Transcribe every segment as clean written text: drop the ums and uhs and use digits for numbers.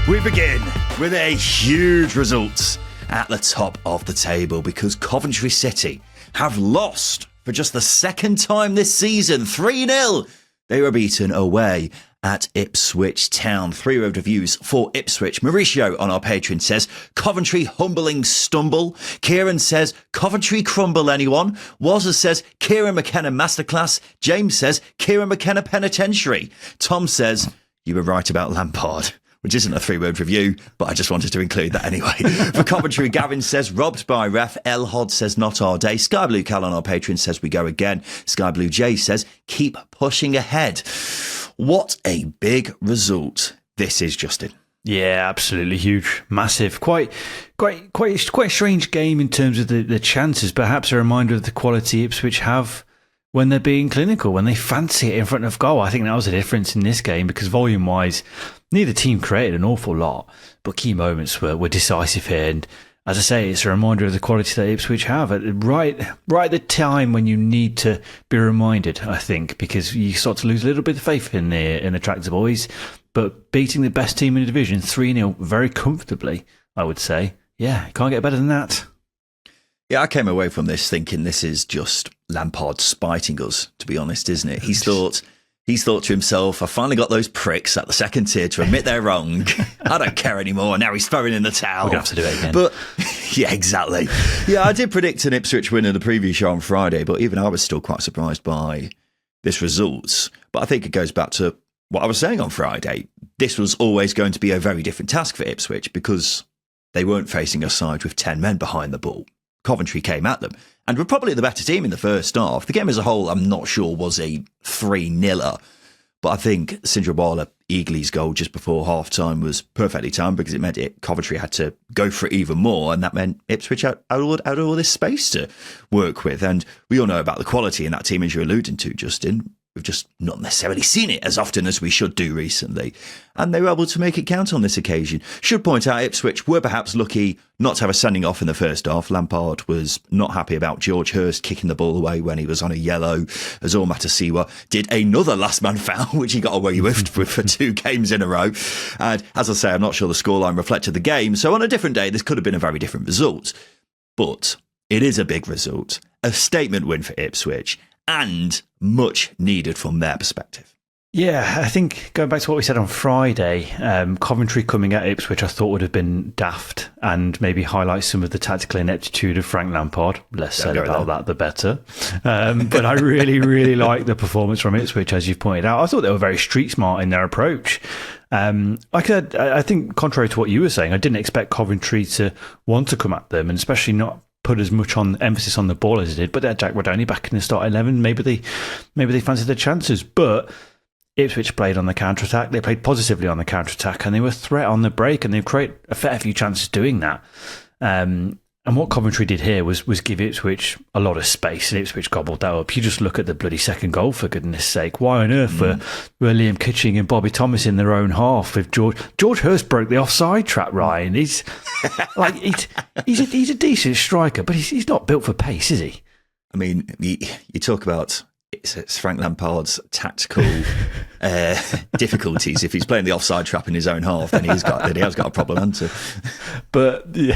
We begin with a huge result at the top of the table because Coventry City have lost for just the second time this season. 3-0. They were beaten away at Ipswich Town. 3-road reviews for Ipswich. Mauricio on our Patreon says, Coventry humbling stumble. Kieran says, Coventry crumble anyone. Wazza says, Kieran McKenna masterclass. James says, Kieran McKenna penitentiary. Tom says, you were right about Lampard. Which isn't a 3-word review, but I just wanted to include that anyway. For Coventry, Gavin says, robbed by ref. El Hod says, not our day. Sky Blue Cal on our Patreon says, we go again. Sky Blue J says, keep pushing ahead. What a big result this is, Justin. Yeah, absolutely huge, massive, quite a strange game in terms of the chances. Perhaps a reminder of the quality Ipswich have when they're being clinical, when they fancy it in front of goal. I think that was the difference in this game because volume-wise, neither team created an awful lot, but key moments were decisive here. And as I say, it's a reminder of the quality that Ipswich have right at the time when you need to be reminded, I think, because you start to lose a little bit of faith in the Tractor Boys. But beating the best team in the division 3-0 very comfortably, I would say. Yeah, can't get better than that. Yeah, I came away from this thinking this is just Lampard spiting us, to be honest, isn't it? He's thought to himself, I finally got those pricks at the second tier to admit they're wrong. I don't care anymore. Now he's throwing in the towel. We're going to have to do it again. But, yeah, exactly. Yeah, I did predict an Ipswich win in the preview show on Friday, but even I was still quite surprised by this result. But I think it goes back to what I was saying on Friday. This was always going to be a very different task for Ipswich because they weren't facing a side with 10 men behind the ball. Coventry came at them and were probably the better team in the first half. The game as a whole, I'm not sure, was a 3-0, but I think Sindrawala Eagly's goal just before half-time was perfectly timed because it meant Coventry had to go for it even more, and that meant Ipswich had all this space to work with. And we all know about the quality in that team, as you're alluding to, Justin. We've just not necessarily seen it as often as we should do recently. And they were able to make it count on this occasion. Should point out Ipswich were perhaps lucky not to have a sending off in the first half. Lampard was not happy about George Hurst kicking the ball away when he was on a yellow. Azor Matasiwa did another last man foul, which he got away with for 2 games in a row. And as I say, I'm not sure the scoreline reflected the game. So on a different day, this could have been a very different result. But it is a big result, a statement win for Ipswich, and much needed from their perspective. Yeah, I think going back to what we said on Friday, Coventry coming at Ipswich I thought would have been daft and maybe highlight some of the tactical ineptitude of Frank Lampard. Less said about that, the better. But I really, really like the performance from Ipswich, as you've pointed out. I thought they were very street smart in their approach. I think contrary to what you were saying, I didn't expect Coventry to want to come at them, and especially not put as much on emphasis on the ball as it did, but they had Jack Rodoni back in the start 11. Maybe they fancied their chances, but Ipswich played on the counter-attack. They played positively on the counter-attack, and they were a threat on the break, and they created a fair few chances doing that. And what Coventry did here was give Ipswich a lot of space, and Ipswich gobbled that up. You just look at the bloody second goal, for goodness sake. Why on earth were Liam Kitching and Bobby Thomas in their own half? If George Hurst broke the offside trap, Ryan. He's a decent striker, but he's not built for pace, is he? I mean, you talk about it's Frank Lampard's tactical difficulties. If he's playing the offside trap in his own half, then he has got a problem, hasn't he? But yeah.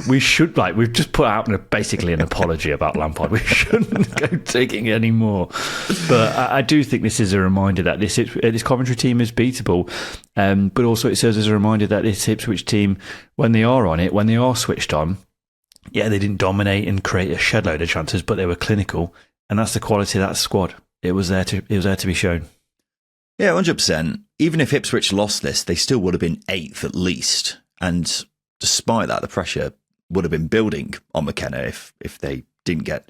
We should we've just put out basically an apology about Lampard. We shouldn't go taking it anymore. But I do think this is a reminder that this Coventry team is beatable. But also it serves as a reminder that this Ipswich team, when they are on it, when they are switched on, yeah, they didn't dominate and create a shed load of chances, but they were clinical, and that's the quality of that squad. It was there to be shown. Yeah, 100%. Even if Ipswich lost this, they still would have been 8th at least. And despite that, the pressure would have been building on McKenna if they didn't get,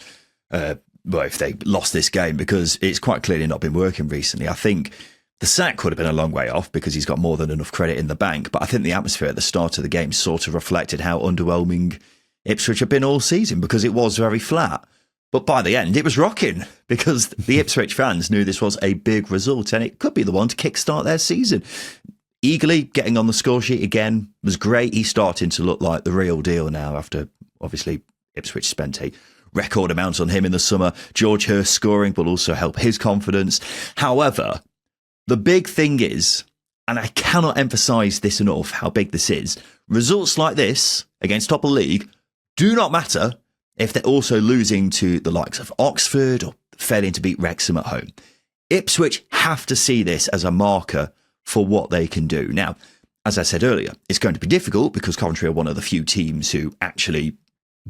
if they lost this game, because it's quite clearly not been working recently. I think the sack would have been a long way off because he's got more than enough credit in the bank. But I think the atmosphere at the start of the game sort of reflected how underwhelming Ipswich have been all season, because it was very flat. But by the end, it was rocking because the Ipswich fans knew this was a big result and it could be the one to kickstart their season. Eagerly getting on the score sheet again was great. He's starting to look like the real deal now after, obviously, Ipswich spent a record amount on him in the summer. George Hurst scoring will also help his confidence. However, the big thing is, and I cannot emphasise this enough, how big this is, results like this against top of the league do not matter if they're also losing to the likes of Oxford or failing to beat Wrexham at home. Ipswich have to see this as a marker for what they can do. Now, as I said earlier, it's going to be difficult because Coventry are one of the few teams who actually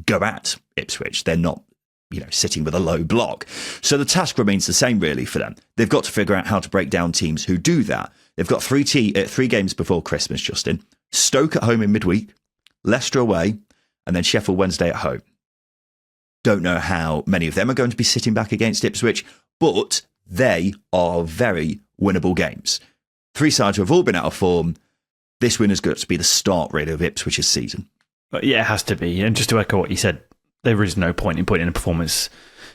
go at Ipswich. They're not, sitting with a low block. So the task remains the same, really, for them. They've got to figure out how to break down teams who do that. They've got three games before Christmas, Justin. Stoke at home in midweek, Leicester away, and then Sheffield Wednesday at home. Don't know how many of them are going to be sitting back against Ipswich, but they are very winnable games. Three sides who have all been out of form. This win has got to be the start, really, of Ipswich's season. Yeah, it has to be. And just to echo what you said, there is no point in putting in a performance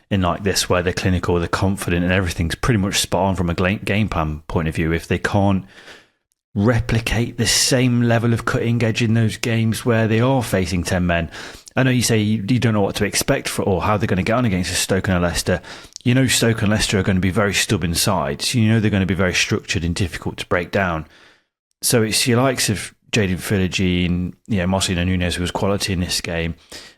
in like this where they're clinical, they're confident, and everything's pretty much spot on from a game plan point of view. If they can't replicate the same level of cutting edge in those games where they are facing 10 men, I know you say you don't know what to expect or how they're going to get on against a Stoke and a Leicester. Stoke and Leicester are going to be very stubborn sides. They're going to be very structured and difficult to break down. So it's your likes of Jadon Philogene, Marcelino Nunes, who was quality in this game,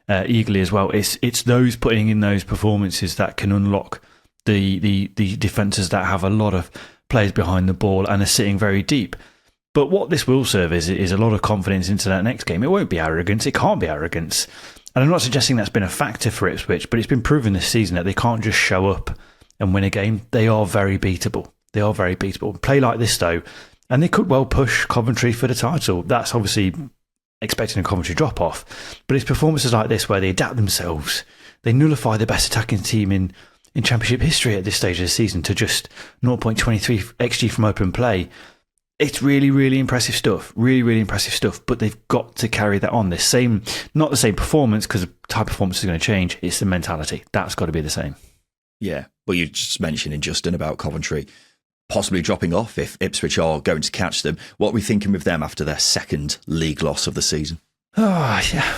Eagley as well. It's those putting in those performances that can unlock the defences that have a lot of players behind the ball and are sitting very deep. But what this will serve is a lot of confidence into that next game. It won't be arrogance. It can't be arrogance. And I'm not suggesting that's been a factor for Ipswich, but it's been proven this season that they can't just show up and win a game. They are very beatable. Play like this, though, and they could well push Coventry for the title. That's obviously expecting a Coventry drop-off. But it's performances like this where they adapt themselves. They nullify the best attacking team in Championship history at this stage of the season to just 0.23 XG from open play. It's really, really impressive stuff. Really, really impressive stuff. But they've got to carry that on. Not the same performance, because the type of performance is going to change. It's the mentality. That's got to be the same. Yeah. Well, you just mentioned, Justin, about Coventry possibly dropping off if Ipswich are going to catch them. What are we thinking with them after their second league loss of the season? Oh, yeah.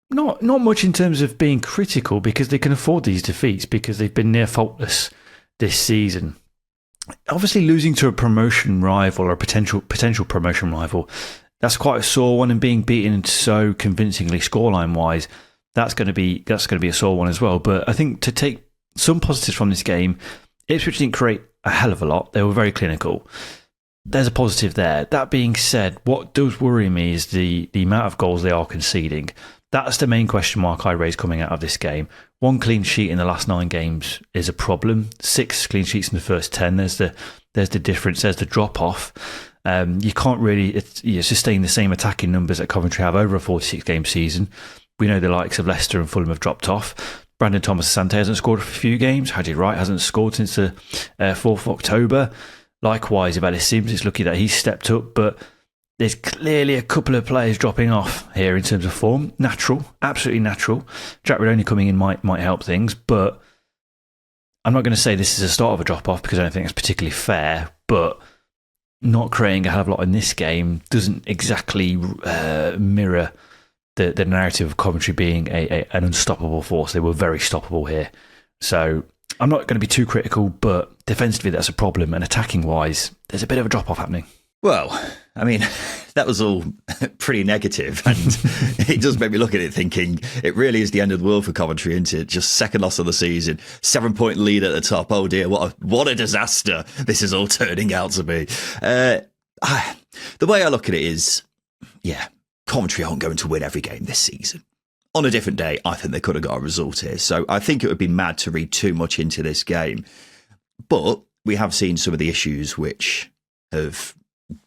Not much in terms of being critical, because they can afford these defeats because they've been near faultless this season. Obviously, losing to a promotion rival or a potential promotion rival, that's quite a sore one, and being beaten so convincingly scoreline wise, that's going to be a sore one as well. But I think to take some positives from this game, Ipswich didn't create a hell of a lot. They were very clinical. There's a positive there. That being said, what does worry me is the amount of goals they are conceding. That's the main question mark I raise coming out of this game. 1 clean sheet in the last 9 games is a problem. 6 clean sheets in the first 10. There's the difference. There's the drop off. You can't really sustain the same attacking numbers that Coventry have over a 46 game season. We know the likes of Leicester and Fulham have dropped off. Brandon Thomas-Asante hasn't scored for a few games. Haji Wright hasn't scored since the 4th of October. Likewise, Evalis Sims, it's lucky that he's stepped up, but there's clearly a couple of players dropping off here in terms of form. Natural, absolutely natural. Jack Redoney coming in might help things, but I'm not going to say this is a start of a drop-off because I don't think it's particularly fair, but not creating a hell of a lot in this game doesn't exactly mirror the narrative of Coventry being an unstoppable force. They were very stoppable here. So I'm not going to be too critical, but defensively that's a problem, and attacking-wise, there's a bit of a drop-off happening. Well, I mean, that was all pretty negative, and it does make me look at it thinking it really is the end of the world for Coventry, isn't it? Just second loss of the season, 7-point lead at the top. Oh dear, what a disaster this is all turning out to be. The way I look at it is, Coventry aren't going to win every game this season. On a different day, I think they could have got a result here. So I think it would be mad to read too much into this game. But we have seen some of the issues which have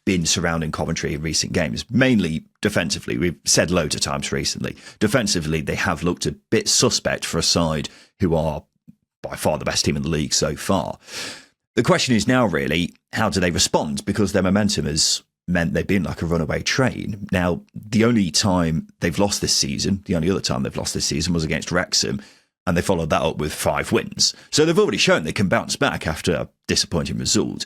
been surrounding Coventry in recent games, mainly defensively. We've said loads of times recently. Defensively, they have looked a bit suspect for a side who are by far the best team in the league so far. The question is now really, how do they respond? Because their momentum has meant they've been like a runaway train. Now, the only time they've lost this season, the only other time they've lost this season was against Wrexham, and they followed that up with 5 wins. So they've already shown they can bounce back after a disappointing result.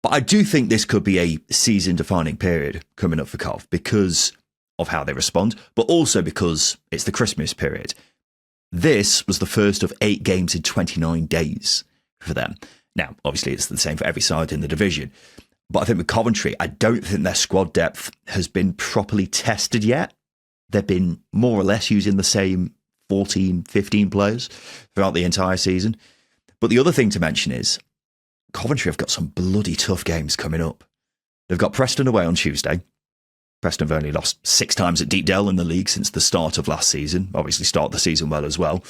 But I do think this could be a season-defining period coming up for Cov because of how they respond, but also because it's the Christmas period. This was the first of 8 games in 29 days for them. Now, obviously, it's the same for every side in the division. But I think with Coventry, I don't think their squad depth has been properly tested yet. They've been more or less using the same 14, 15 players throughout the entire season. But the other thing to mention is Coventry have got some bloody tough games coming up. They've got Preston away on Tuesday. Preston have only lost 6 times at Deepdale in the league since the start of last season. Obviously started the season well as well.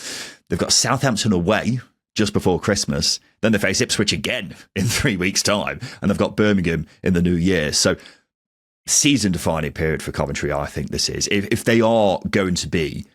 They've got Southampton away just before Christmas. Then they face Ipswich again in 3 weeks' time. And they've got Birmingham in the new year. So season-defining period for Coventry, I think this is. If they are going to be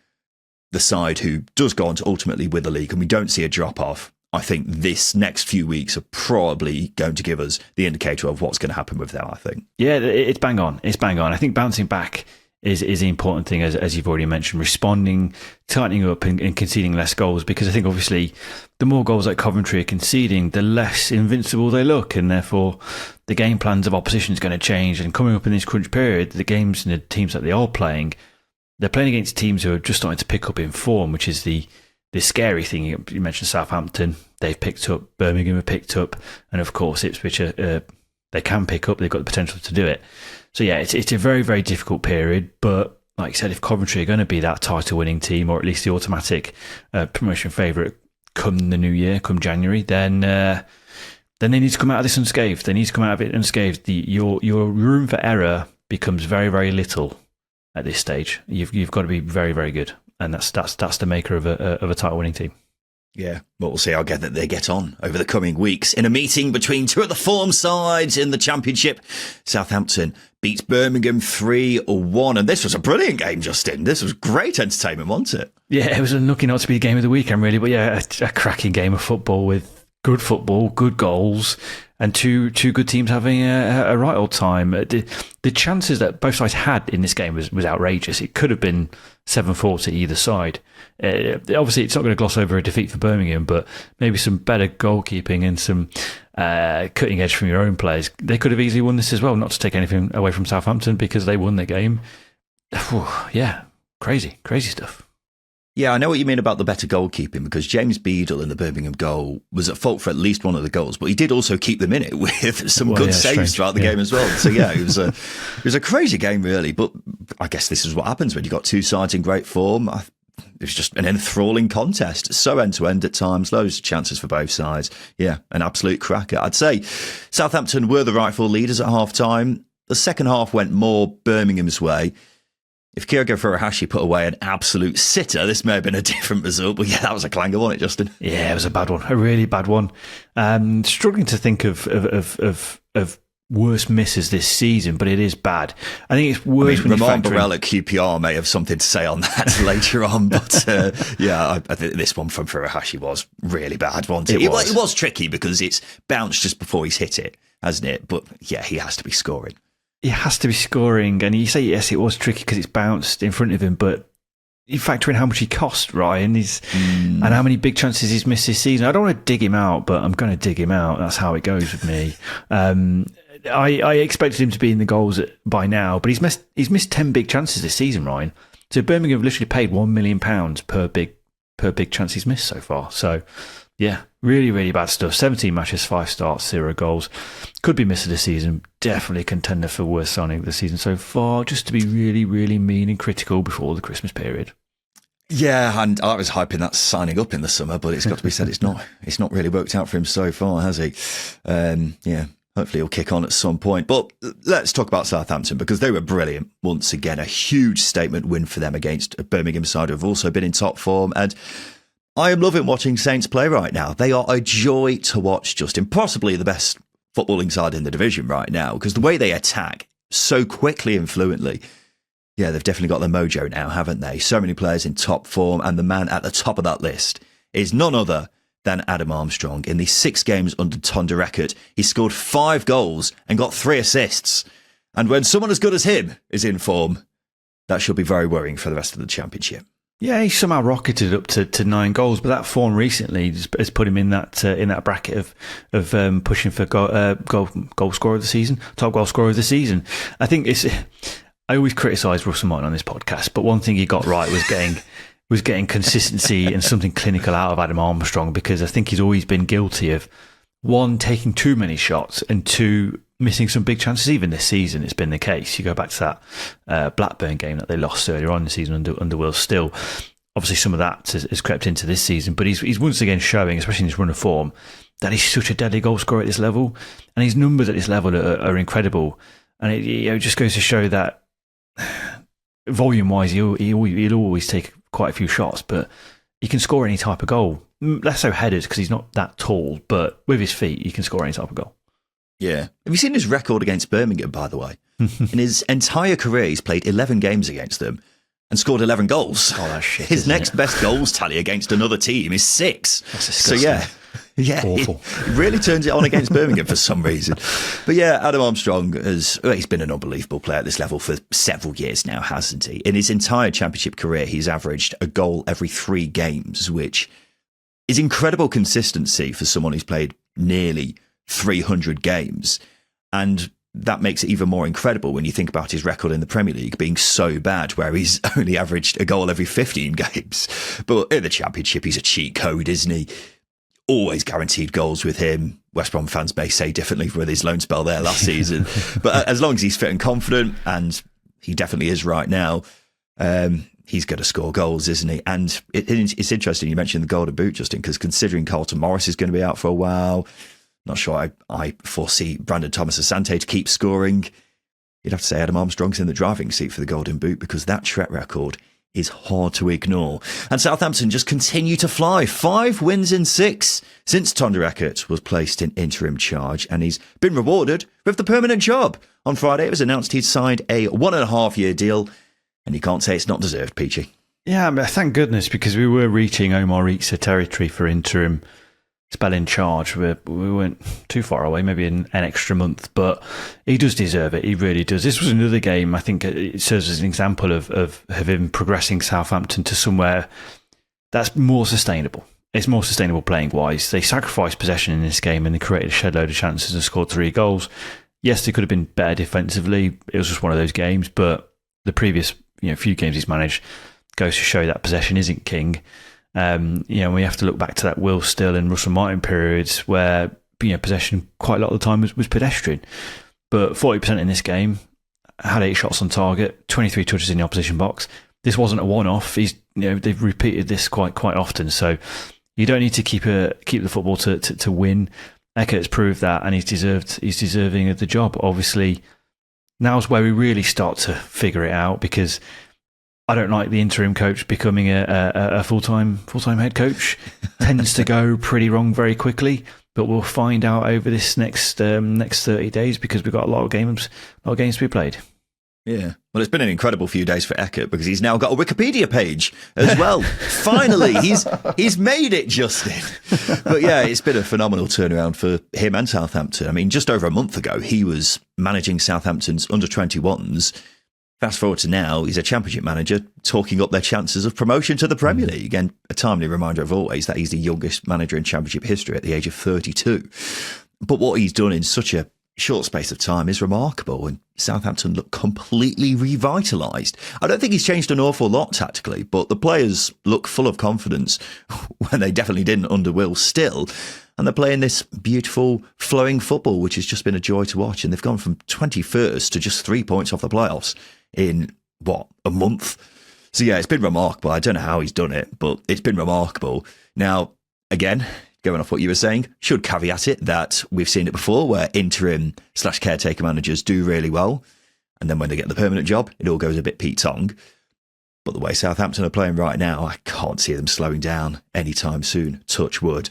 the side who does go on to ultimately win the league and we don't see a drop-off, I think this next few weeks are probably going to give us the indicator of what's going to happen with them, I think. Yeah, it's bang on. It's bang on. I think bouncing back is the important thing, as you've already mentioned, responding, tightening up and conceding less goals, because I think obviously the more goals that Coventry are conceding, the less invincible they look, and therefore the game plans of opposition is going to change. And coming up in this crunch period, the games and the teams that they are playing, they're playing against teams who are just starting to pick up in form, which is the scary thing. You mentioned Southampton, they've picked up, Birmingham have picked up, and of course Ipswich, they can pick up, they've got the potential to do it. So yeah, it's a very, very difficult period, but like I said, if Coventry are going to be that title winning team, or at least the automatic promotion favourite come the new year, come January, then they need to come out of this unscathed. They need to come out of it unscathed. Your room for error becomes very, very little at this stage. You've got to be very, very good. And that's the maker of a title winning team. Yeah, but we'll see how they get on over the coming weeks. In a meeting between two of the form sides in the Championship, Southampton beats Birmingham 3-1. And this was a brilliant game, Justin. This was great entertainment, wasn't it? Yeah, it was unlucky not to be the game of the weekend, really. But yeah, a cracking game of football, good goals, and two good teams having a right old time. The chances that both sides had in this game was outrageous. It could have been 7-4 to either side. Obviously, it's not going to gloss over a defeat for Birmingham, but maybe some better goalkeeping and some cutting edge from your own players. They could have easily won this as well, not to take anything away from Southampton, because they won the game. Yeah, crazy stuff. Yeah, I know what you mean about the better goalkeeping, because James Beadle in the Birmingham goal was at fault for at least one of the goals, but he did also keep them in it with some good saves throughout the game as well. So yeah, it was a crazy game really, but I guess this is what happens when you've got two sides in great form. It was just an enthralling contest, so end-to-end at times, loads of chances for both sides. Yeah, an absolute cracker. I'd say Southampton were the rightful leaders at half-time. The second half went more Birmingham's way. If Kyogo Furuhashi put away an absolute sitter, this may have been a different result. But yeah, that was a clanger, wasn't it, Justin? Yeah, it was a bad one, a really bad one. Struggling to think of worse misses this season, but it is bad. I think it's worse when Ramon Borrell at QPR may have something to say on that later on. But yeah, I think this one from Furuhashi was really bad, wasn't it? It was tricky because it's bounced just before he's hit it, hasn't it? But yeah, he has to be scoring. He has to be scoring, and you say, yes, it was tricky because it's bounced in front of him, but you factor in how much he cost, Ryan, and how many big chances he's missed this season. I don't want to dig him out, but I'm going to dig him out. That's how it goes with me. I expected him to be in the goals by now, but he's missed 10 big chances this season, Ryan. So Birmingham have literally paid £1 million per big chance he's missed so far. So yeah, really, really bad stuff. 17 matches, 5 starts, 0 goals. Could be missed of the season. Definitely a contender for worst signing of the season so far, just to be really, really mean and critical before the Christmas period. Yeah, and I was hyping that signing up in the summer, but it's got to be said, it's not really worked out for him so far, has he? Yeah, hopefully he'll kick on at some point. But let's talk about Southampton, because they were brilliant. Once again, a huge statement win for them against a Birmingham side who have also been in top form. And I am loving watching Saints play right now. They are a joy to watch, Justin. Possibly the best footballing side in the division right now, because the way they attack so quickly and fluently. Yeah, they've definitely got their mojo now, haven't they? So many players in top form, and the man at the top of that list is none other than Adam Armstrong. In the 6 games under Tom Dereckert, he scored 5 goals and got 3 assists. And when someone as good as him is in form, that should be very worrying for the rest of the Championship. Yeah, he somehow rocketed up to 9 goals, but that form recently has put him in that bracket of pushing for goal scorer of the season, top goal scorer of the season. I think I always criticise Russell Martin on this podcast, but one thing he got right was getting consistency and something clinical out of Adam Armstrong, because I think he's always been guilty of, 1, taking too many shots, and 2, missing some big chances. Even this season, it's been the case. You go back to that Blackburn game that they lost earlier on in the season under Will Still. Obviously, some of that has crept into this season, but he's once again showing, especially in his run of form, that he's such a deadly goal scorer at this level, and his numbers at this level are incredible. And it just goes to show that volume-wise, he'll always take quite a few shots, but he can score any type of goal. Less so headers because he's not that tall, but with his feet, he can score any type of goal. Yeah. Have you seen his record against Birmingham, by the way? In his entire career, he's played 11 games against them and scored 11 goals. Oh, that's shit. His next best goals tally against another team is 6. That's disgusting. So, yeah, awful. He really turns it on against Birmingham for some reason. But yeah, Adam Armstrong he's been an unbelievable player at this level for several years now, hasn't he? In his entire championship career, he's averaged a goal every 3 games, which is incredible consistency for someone who's played nearly 300 games. And that makes it even more incredible when you think about his record in the Premier League being so bad, where he's only averaged a goal every 15 games. But in the Championship, he's a cheat code, isn't he? Always guaranteed goals with him. West Brom fans may say differently with his loan spell there last season. But as long as he's fit and confident, and he definitely is right now, he's going to score goals, isn't he? And it's interesting you mentioned the Golden Boot, Justin, because considering Carlton Morris is going to be out for a while, not sure I foresee Brandon Thomas-Asante to keep scoring. You'd have to say Adam Armstrong's in the driving seat for the Golden Boot, because that track record is hard to ignore. And Southampton just continue to fly. 5 wins in 6 since Tonder Eckert was placed in interim charge, and he's been rewarded with the permanent job. On Friday, it was announced he'd signed a 1.5-year deal, and you can't say it's not deserved, Peachy. Yeah, thank goodness, because we were reaching Omar Iqsa territory for interim spell in charge. We weren't too far away, maybe an extra month, but he does deserve it. He really does. This was another game, I think it serves as an example of him progressing Southampton to somewhere that's more sustainable. It's more sustainable playing wise. They sacrificed possession in this game and they created a shed load of chances and scored 3 goals. Yes, they could have been better defensively. It was just one of those games, but the previous few games he's managed goes to show that possession isn't king. We have to look back to that Will Still and Russell Martin periods where possession quite a lot of the time was pedestrian. But 40% in this game, had 8 shots on target, 23 touches in the opposition box. This wasn't a one-off. They've repeated this quite often. So you don't need to keep the football to win. Eckert's proved that, and he's deserving of the job. Obviously, now's where we really start to figure it out, because I don't like the interim coach becoming a full-time head coach. Tends to go pretty wrong very quickly, but we'll find out over this next 30 days, because we've got a lot of games to be played. Yeah. Well, it's been an incredible few days for Eckert, because he's now got a Wikipedia page as well. Finally, he's made it, Justin. But yeah, it's been a phenomenal turnaround for him and Southampton. I mean, just over a month ago, he was managing Southampton's under-21s. Fast forward to now, he's a championship manager talking up their chances of promotion to the Premier League. And a timely reminder of always that he's the youngest manager in championship history at the age of 32. But what he's done in such a short space of time is remarkable, and Southampton look completely revitalised. I don't think he's changed an awful lot tactically, but the players look full of confidence when they definitely didn't under Will Still. And they're playing this beautiful, flowing football, which has just been a joy to watch. And they've gone from 21st to just 3 points off the playoffs in, a month? So yeah, it's been remarkable. I don't know how he's done it, but it's been remarkable. Now, again, going off what you were saying, should caveat it that we've seen it before where interim/caretaker managers do really well, and then when they get the permanent job, it all goes a bit Pete Tong. But the way Southampton are playing right now, I can't see them slowing down anytime soon. Touch wood.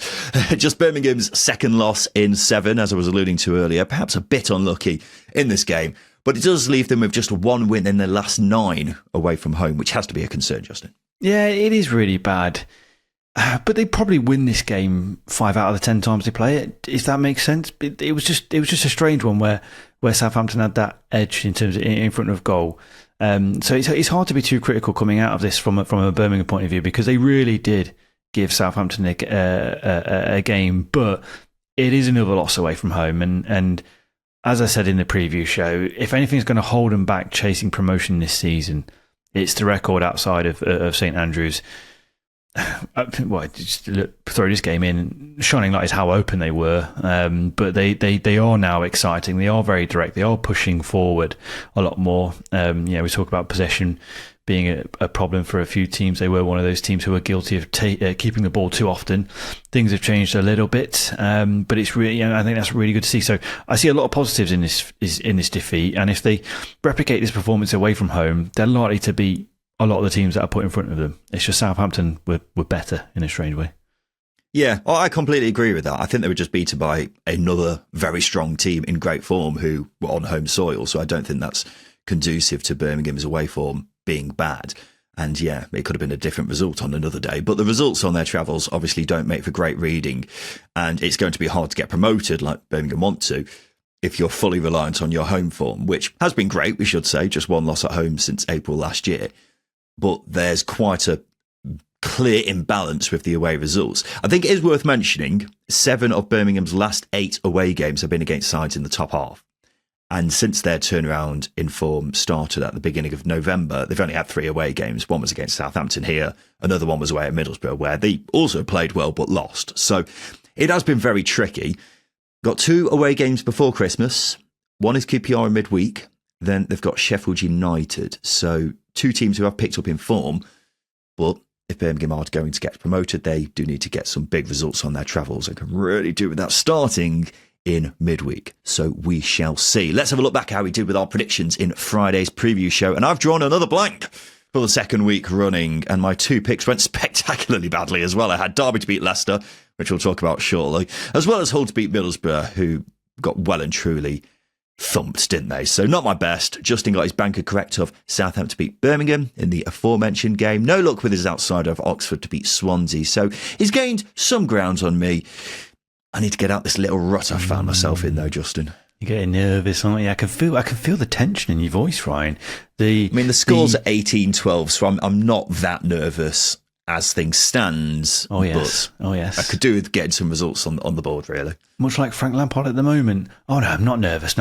Just Birmingham's second loss in 7, as I was alluding to earlier. Perhaps a bit unlucky in this game, but it does leave them with just 1 win in their last 9 away from home, which has to be a concern, Justin. Yeah, it is really bad. But they probably win this game 5 out of the 10 times they play it, if that makes sense. It was just a strange one where Southampton had that edge in terms of in front of goal. So it's hard to be too critical coming out of this from a Birmingham point of view, because they really did give Southampton a game, but it is another loss away from home. And as I said in the preview show, if anything's going to hold them back chasing promotion this season, it's the record outside of St Andrews. Just throw this game in. Shining light is how open they were, but they are now exciting. They are very direct. They are pushing forward a lot more. We talk about possession being a problem for a few teams. They were one of those teams who were guilty of keeping the ball too often. Things have changed a little bit, but it's really, I think that's really good to see. So I see a lot of positives in this defeat, and if they replicate this performance away from home, they're likely to beat a lot of the teams that are put in front of them. It's just Southampton were better in a strange way. Yeah, I completely agree with that. I think they were just beaten by another very strong team in great form who were on home soil. So I don't think that's conducive to Birmingham's away form being bad. And yeah, it could have been a different result on another day. But the results on their travels obviously don't make for great reading. And it's going to be hard to get promoted like Birmingham want to if you're fully reliant on your home form, which has been great, we should say. Just one loss at home since April last year. But there's quite a clear imbalance with the away results. I think it is worth mentioning 7 of Birmingham's last 8 away games have been against sides in the top half. And since their turnaround in form started at the beginning of November, they've only had 3 away games. One was against Southampton here. Another one was away at Middlesbrough, where they also played well but lost. So it has been very tricky. Got 2 away games before Christmas. One is QPR in midweek. Then they've got Sheffield United. So 2 teams who have picked up in form. But if Birmingham are going to get promoted, they do need to get some big results on their travels and can really do with that starting in midweek. So we shall see. Let's have a look back at how we did with our predictions in Friday's preview show. And I've drawn another blank for the second week running. And my 2 picks went spectacularly badly as well. I had Derby to beat Leicester, which we'll talk about shortly, as well as Hull to beat Middlesbrough, who got well and truly thumped, didn't they? So not my best. Justin got his banker correct of Southampton to beat Birmingham in the aforementioned game. No luck with his outsider of Oxford to beat Swansea. So he's gained some ground on me. I need to get out this little rut I found myself in, though, Justin. You're getting nervous, aren't you? I can feel the tension in your voice, Ryan. The score's at 18-12, so I'm not that nervous as things stand. Oh yes. I could do with getting some results on the board, really. Much like Frank Lampard at the moment. Oh no, I'm not nervous.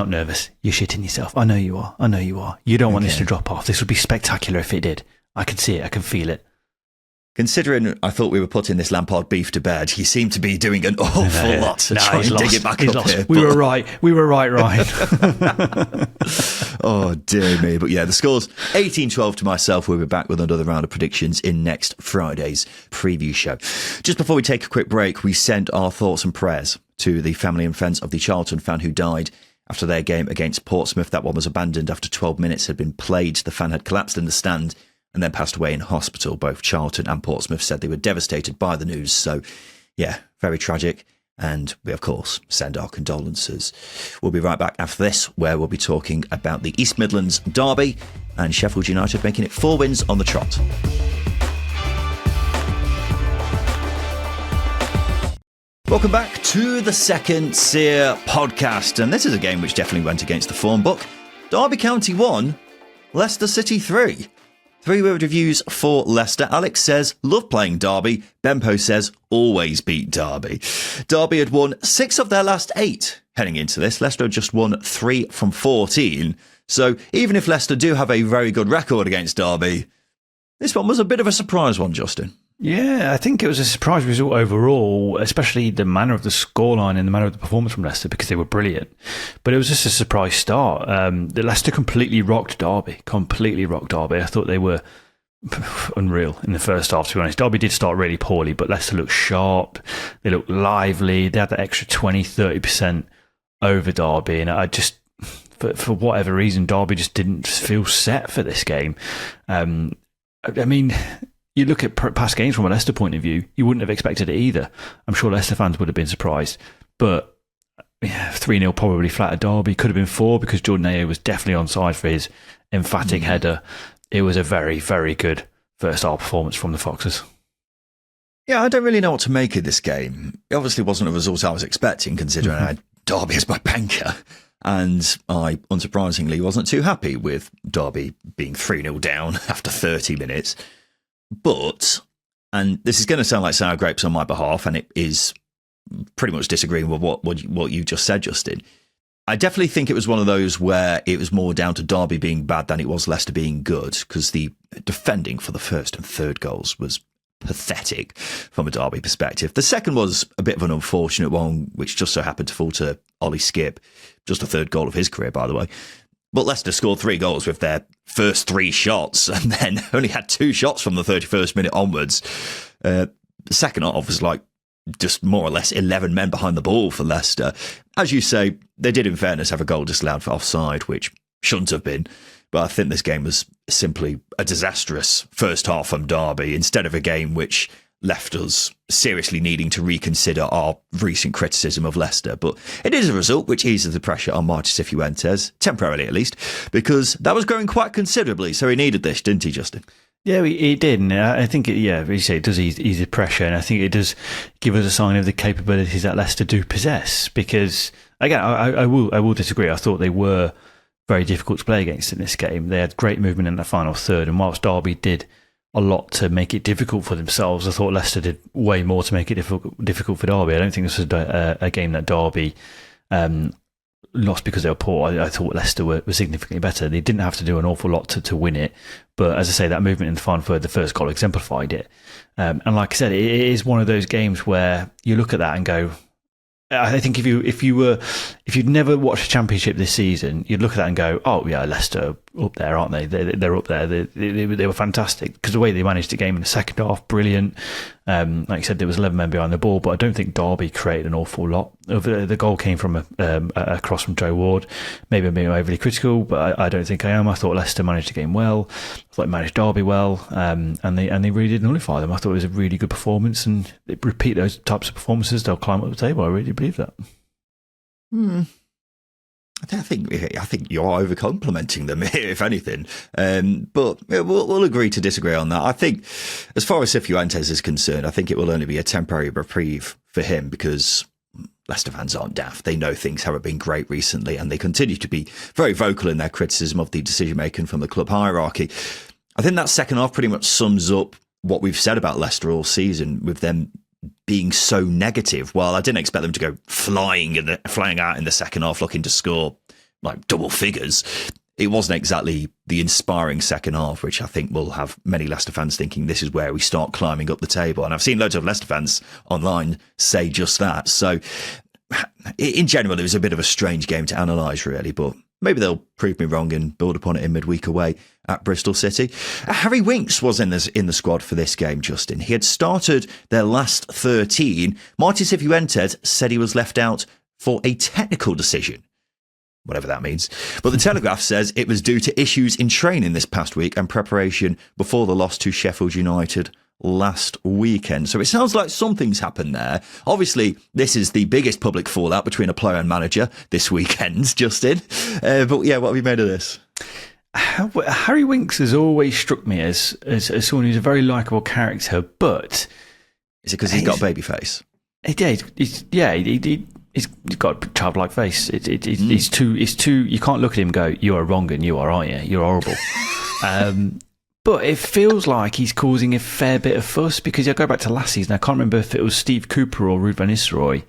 You're shitting yourself. I know you are. You don't want this to drop off. This would be spectacular if it did. I can see it. I can feel it. Considering I thought we were putting this Lampard beef to bed, he seemed to be doing an awful lot to try and dig it back up here. We were right, Ryan. Oh, dear me. But yeah, the score's 18-12 to myself. We'll be back with another round of predictions in next Friday's preview show. Just before we take a quick break, we send our thoughts and prayers to the family and friends of the Charlton fan who died after their game against Portsmouth. That one was abandoned after 12 minutes had been played. The fan had collapsed in the stand and then passed away in hospital. Both Charlton and Portsmouth said they were devastated by the news. So, yeah, very tragic. And we, of course, send our condolences. We'll be right back after this, where we'll be talking about the East Midlands derby and Sheffield United making it 4 wins on the trot. Welcome back to the Second Seer podcast. And this is a game which definitely went against the form book. Derby County 1, Leicester City 3. 3-word reviews for Leicester. Alex says, love playing Derby. Bempo says, always beat Derby. Derby had won 6 of their last 8 heading into this. Leicester had just won 3 from 14. So even if Leicester do have a very good record against Derby, this one was a bit of a surprise one, Justin. Yeah, I think it was a surprise result overall, especially the manner of the scoreline and the manner of the performance from Leicester, because they were brilliant. But it was just a surprise start. The Leicester completely rocked Derby. I thought they were unreal in the first half, to be honest. Derby did start really poorly, but Leicester looked sharp. They looked lively. They had that extra 20-30% over Derby. And I just, for whatever reason, Derby just didn't feel set for this game. I mean, you look at past games from a Leicester point of view, you wouldn't have expected it either. I'm sure Leicester fans would have been surprised. But yeah, 3-0 probably flat at Derby. Could have been 4 because Jordan Ayew was definitely onside for his emphatic header. It was a very, very good first half performance from the Foxes. Yeah, I don't really know what to make of this game. It obviously wasn't a result I was expecting, considering I had Derby as my banker. And I, unsurprisingly, wasn't too happy with Derby being 3-0 down after 30 minutes. But, and this is going to sound like sour grapes on my behalf, and it is pretty much disagreeing with what you just said, Justin. I definitely think it was one of those where it was more down to Derby being bad than it was Leicester being good, because the defending for the first and third goals was pathetic from a Derby perspective. The second was a bit of an unfortunate one, which just so happened to fall to Ollie Skipp, just the third goal of his career, by the way. But Leicester scored 3 goals with their first 3 shots and then only had 2 shots from the 31st minute onwards. The second half was like just more or less 11 men behind the ball for Leicester. As you say, they did, in fairness, have a goal disallowed for offside, which shouldn't have been. But I think this game was simply a disastrous first half from Derby, instead of a game which left us seriously needing to reconsider our recent criticism of Leicester. But it is a result which eases the pressure on Martis Cifuentes, temporarily at least, because that was growing quite considerably. So he needed this, didn't he, Justin? Yeah, he did. And I think, as you say, it does ease the pressure. And I think it does give us a sign of the capabilities that Leicester do possess. Because, again, I will disagree. I thought they were very difficult to play against in this game. They had great movement in the final third. And whilst Derby did a lot to make it difficult for themselves, I thought Leicester did way more to make it difficult for Derby. I don't think this was a game that Derby lost because they were poor. I thought Leicester were significantly better. They didn't have to do an awful lot to win it. But as I say, that movement in the final third, the first goal exemplified it. And like I said, it is one of those games where you look at that and go, I think if you'd never watched a Championship this season, you'd look at that and go, "Oh yeah, Leicester up there, aren't they? They're up there. They were fantastic because the way they managed the game in the second half, brilliant. Like you said, there was 11 men behind the ball, but I don't think Derby created an awful lot. The goal came from a cross from Joe Ward. Maybe I'm being overly critical, but I don't think I am. I thought Leicester managed the game well. I thought they managed Derby well, and they really did nullify them. I thought it was a really good performance, and repeat those types of performances, they'll climb up the table. I really believe that. I think you're over complimenting them, if anything. But we'll agree to disagree on that. I think, as far as Cifuentes is concerned, I think it will only be a temporary reprieve for him because Leicester fans aren't daft. They know things haven't been great recently, and they continue to be very vocal in their criticism of the decision making from the club hierarchy. I think that second half pretty much sums up what we've said about Leicester all season, with them being so negative. Well, I didn't expect them to go flying out in the second half looking to score like double figures. It wasn't exactly the inspiring second half, which I think will have many Leicester fans thinking this is where we start climbing up the table. And I've seen loads of Leicester fans online say just that. So in general, it was a bit of a strange game to analyse, really, but maybe they'll prove me wrong and build upon it in midweek away at Bristol City. Harry Winks was in the squad for this game, Justin. He had started their last 13. Martis Cifuentes said he was left out for a technical decision, whatever that means. But the Telegraph says it was due to issues in training this past week and preparation before the loss to Sheffield United last weekend. So it sounds like something's happened there. Obviously, this is the biggest public fallout between a player and manager this weekend, Justin. But yeah, what have you made of this? Harry Winks has always struck me as someone who's a very likeable character, but is it because he's got a baby face? He's got a childlike face. It's too. You can't look at him and go, "You are wrong and you are, aren't you? You're horrible." But it feels like he's causing a fair bit of fuss because I go back to last season. I can't remember if it was Steve Cooper or Ruud van Nistelrooy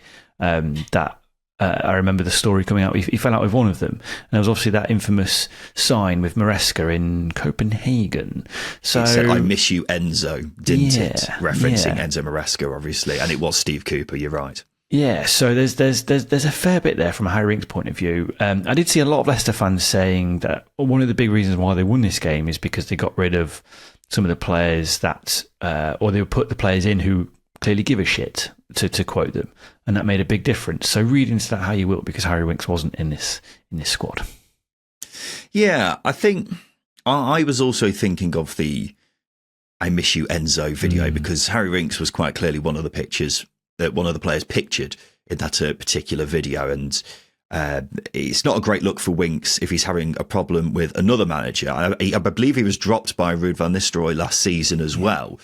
that. I remember the story coming out. He fell out with one of them. And there was obviously that infamous sign with Maresca in Copenhagen. So it said, "I miss you, Enzo," didn't it? Referencing Enzo Maresca, obviously. And it was Steve Cooper, you're right. Yeah, so there's a fair bit there from a Harry Winks point of view. I did see a lot of Leicester fans saying that one of the big reasons why they won this game is because they got rid of some of the players that, or they would put the players in who clearly give a shit, to quote them, and that made a big difference. So read into that how you will, because Harry Winks wasn't in this squad. Yeah, I think I was also thinking of the "I miss you, Enzo" video because Harry Winks was quite clearly one of the players pictured in that particular video, and it's not a great look for Winks if he's having a problem with another manager. I believe he was dropped by Ruud van Nistelrooy last season as well.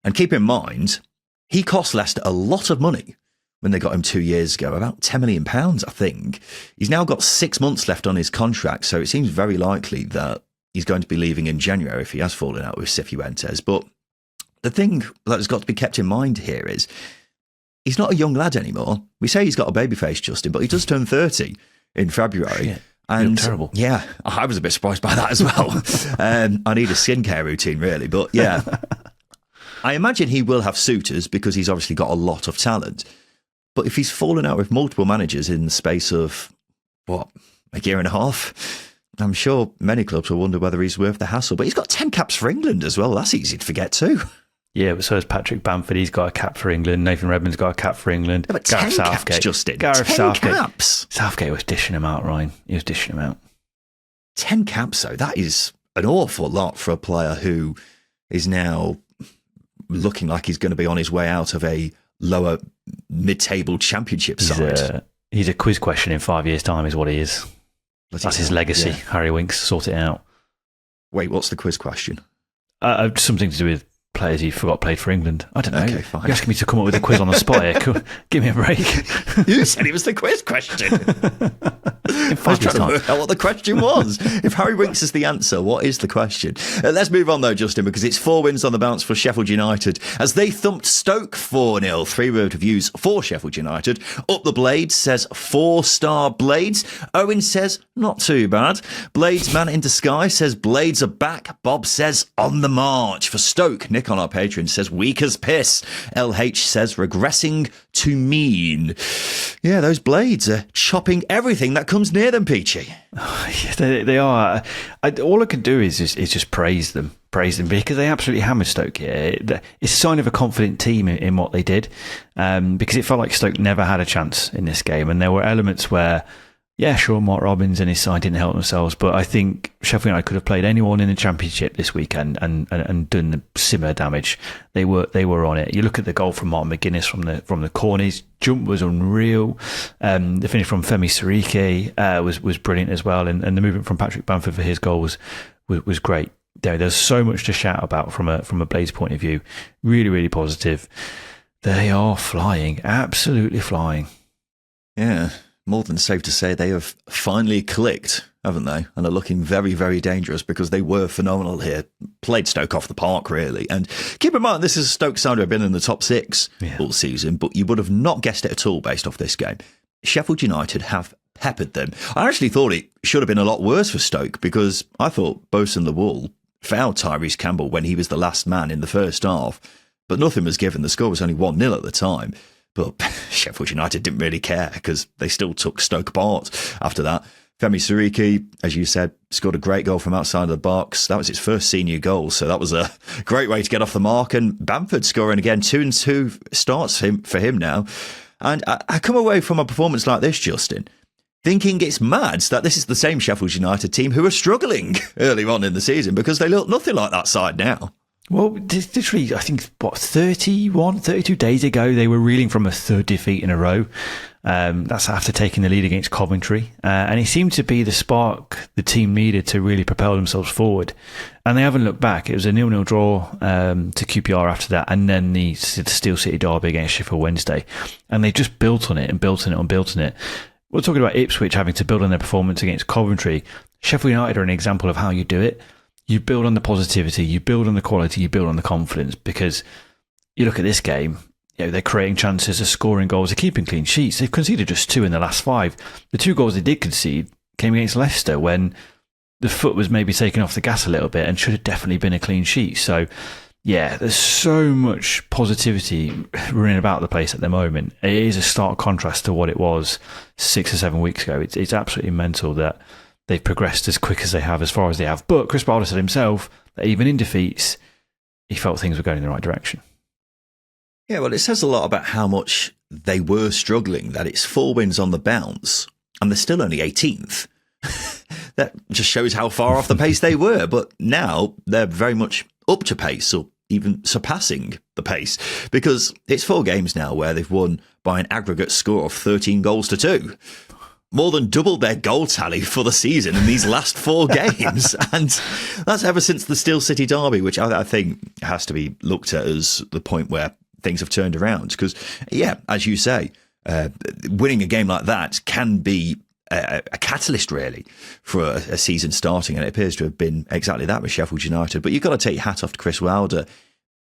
And keep in mind, he cost Leicester a lot of money when they got him 2 years ago, about £10 million, I think. He's now got 6 months left on his contract, so it seems very likely that he's going to be leaving in January if he has fallen out with Cifuentes. But the thing that has got to be kept in mind here is he's not a young lad anymore. We say he's got a baby face, Justin, but he does turn 30 in February. Shit. And terrible. Yeah, I was a bit surprised by that as well. I need a skincare routine, really, but yeah. I imagine he will have suitors because he's obviously got a lot of talent. But if he's fallen out with multiple managers in the space of, a year and a half, I'm sure many clubs will wonder whether he's worth the hassle. But he's got 10 caps for England as well. That's easy to forget too. Yeah, but so has Patrick Bamford. He's got a cap for England. Nathan Redmond's got a cap for England. Yeah, but 10 caps, Justin. 10 caps. Southgate was dishing him out, Ryan. He was dishing him out. 10 caps, though. That is an awful lot for a player who is now looking like he's going to be on his way out of a lower mid-table championship side. He's a quiz question in 5 years' time is what he is. That's his legacy. Yeah. Harry Winks, sort it out. Wait, what's the quiz question? Something to do with players he forgot played for England. I don't know. Okay, fine. You're asking me to come up with a quiz on the spot here. Give me a break. You said it was the quiz question. I was trying to work out what the question was. If Harry Winks is the answer, what is the question? Let's move on though, Justin, because it's 4 wins on the bounce for Sheffield United as they thumped Stoke 4-0. 3-word reviews for Sheffield United. Up the Blades says 4-star Blades. Owen says not too bad. Blades man in disguise says Blades are back. Bob says on the march. For Stoke, Nick on our Patreon says weak as piss. LH says regressing to mean. Yeah, those Blades are chopping everything that comes near them, Peachy. They are. All I can do is just praise them because they absolutely hammered Stoke here. It's a sign of a confident team in what they did, because it felt like Stoke never had a chance in this game, and there were elements where, yeah, sure, Mark Robbins and his side didn't help themselves, but I think Sheffield United could have played anyone in the Championship this weekend and done the similar damage. They were on it. You look at the goal from Martin McGuinness from the corner. His jump was unreal. The finish from Femi Siriki was brilliant as well, and the movement from Patrick Bamford for his goal was great. There's so much to shout about from a Blades point of view. Really, really positive. They are flying, absolutely flying. Yeah. More than safe to say they have finally clicked, haven't they? And are looking very, very dangerous because they were phenomenal here. Played Stoke off the park, really. And keep in mind, this is a Stoke side who have been in the top 6 all season, but you would have not guessed it at all based off this game. Sheffield United have peppered them. I actually thought it should have been a lot worse for Stoke because I thought Bosun the Wall fouled Tyrese Campbell when he was the last man in the first half, but nothing was given. The score was only 1-0 at the time. But Sheffield United didn't really care because they still took Stoke apart after that. Femi Siriki, as you said, scored a great goal from outside of the box. That was his first senior goal, so that was a great way to get off the mark. And Bamford scoring again, 2-2 starts for him now. And I come away from a performance like this, Justin, thinking it's mad that this is the same Sheffield United team who are struggling early on in the season because they look nothing like that side now. Well, literally, I think, 32 days ago, they were reeling from a third defeat in a row. That's after taking the lead against Coventry. And it seemed to be the spark the team needed to really propel themselves forward. And they haven't looked back. It was a 0-0 draw to QPR after that, and then the Steel City derby against Sheffield Wednesday. And they just built on it and built on it and built on it. We're talking about Ipswich having to build on their performance against Coventry. Sheffield United are an example of how you do it. You build on the positivity, you build on the quality, you build on the confidence, because you look at this game, they're creating chances, they're scoring goals, they're keeping clean sheets. They've conceded just 2 in the last 5. The 2 goals they did concede came against Leicester when the foot was maybe taken off the gas a little bit and should have definitely been a clean sheet. So, yeah, there's so much positivity running about the place at the moment. It is a stark contrast to what it was 6 or 7 weeks ago. It's absolutely mental that they've progressed as quick as they have, as far as they have. But Chris Wilder said himself that even in defeats, he felt things were going in the right direction. Yeah, well, it says a lot about how much they were struggling, that it's 4 wins on the bounce, and they're still only 18th. That just shows how far off the pace they were. But now they're very much up to pace, or even surpassing the pace, because it's 4 games now where they've won by an aggregate score of 13-2. More than doubled their goal tally for the season in these last 4 games. And that's ever since the Steel City derby, which I think has to be looked at as the point where things have turned around. Because, yeah, as you say, winning a game like that can be a catalyst, really, for a season starting. And it appears to have been exactly that with Sheffield United. But you've got to take your hat off to Chris Wilder.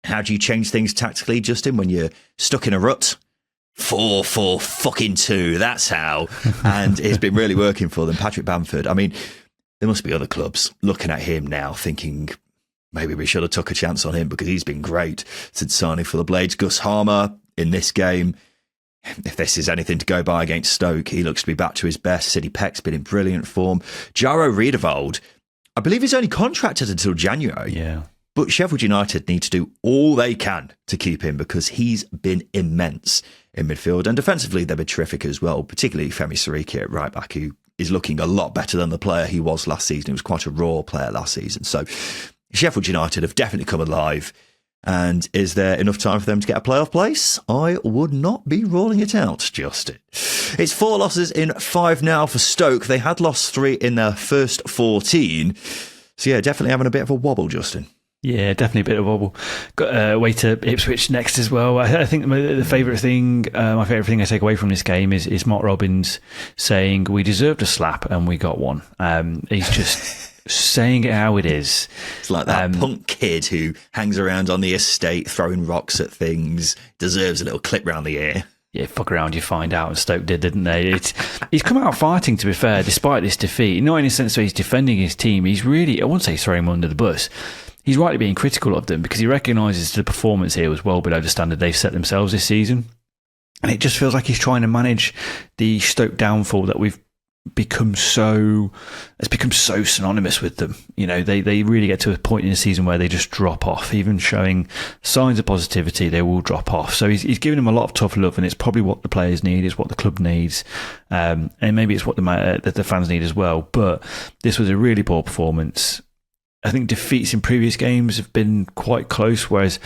How do you change things tactically, Justin, when you're stuck in a rut? 4-4-2, that's how. And it's been really working for them. Patrick Bamford, I mean, there must be other clubs looking at him now thinking, maybe we should have took a chance on him because he's been great since signing for the Blades. Gus Harmer in this game, if this is anything to go by against Stoke, he looks to be back to his best. Sidney Peck's been in brilliant form. Jaro Riedewald, I believe he's only contracted until January. Yeah. But Sheffield United need to do all they can to keep him because he's been immense in midfield. And defensively, they've been terrific as well, particularly Femi Siriki at right back, who is looking a lot better than the player he was last season. He was quite a raw player last season. So Sheffield United have definitely come alive. And is there enough time for them to get a playoff place? I would not be ruling it out, Justin. It's 4 losses in 5 now for Stoke. They had lost 3 in their first 14. So yeah, definitely having a bit of a wobble, Justin. Yeah, definitely a bit of a wobble. Got away to Ipswich next as well. I think my favourite thing I take away from this game is Mark Robbins saying we deserved a slap and we got one. He's just saying it how it is. It's like that punk kid who hangs around on the estate throwing rocks at things, deserves a little clip round the ear. Yeah, fuck around, you find out. And Stoke did, didn't they? He's come out fighting, to be fair, despite this defeat. Not in a sense that he's defending his team. He's really, I wouldn't say throwing him under the bus. He's rightly being critical of them because he recognises the performance here was well below the standard they've set themselves this season. And it just feels like he's trying to manage the Stoke downfall that it's become so synonymous with them. You know, they really get to a point in the season where they just drop off. Even showing signs of positivity, they will drop off. So he's giving them a lot of tough love, and it's probably what the players need, it's what the club needs, and maybe it's what the fans need as well. But this was a really poor performance. I think defeats in previous games have been quite close, whereas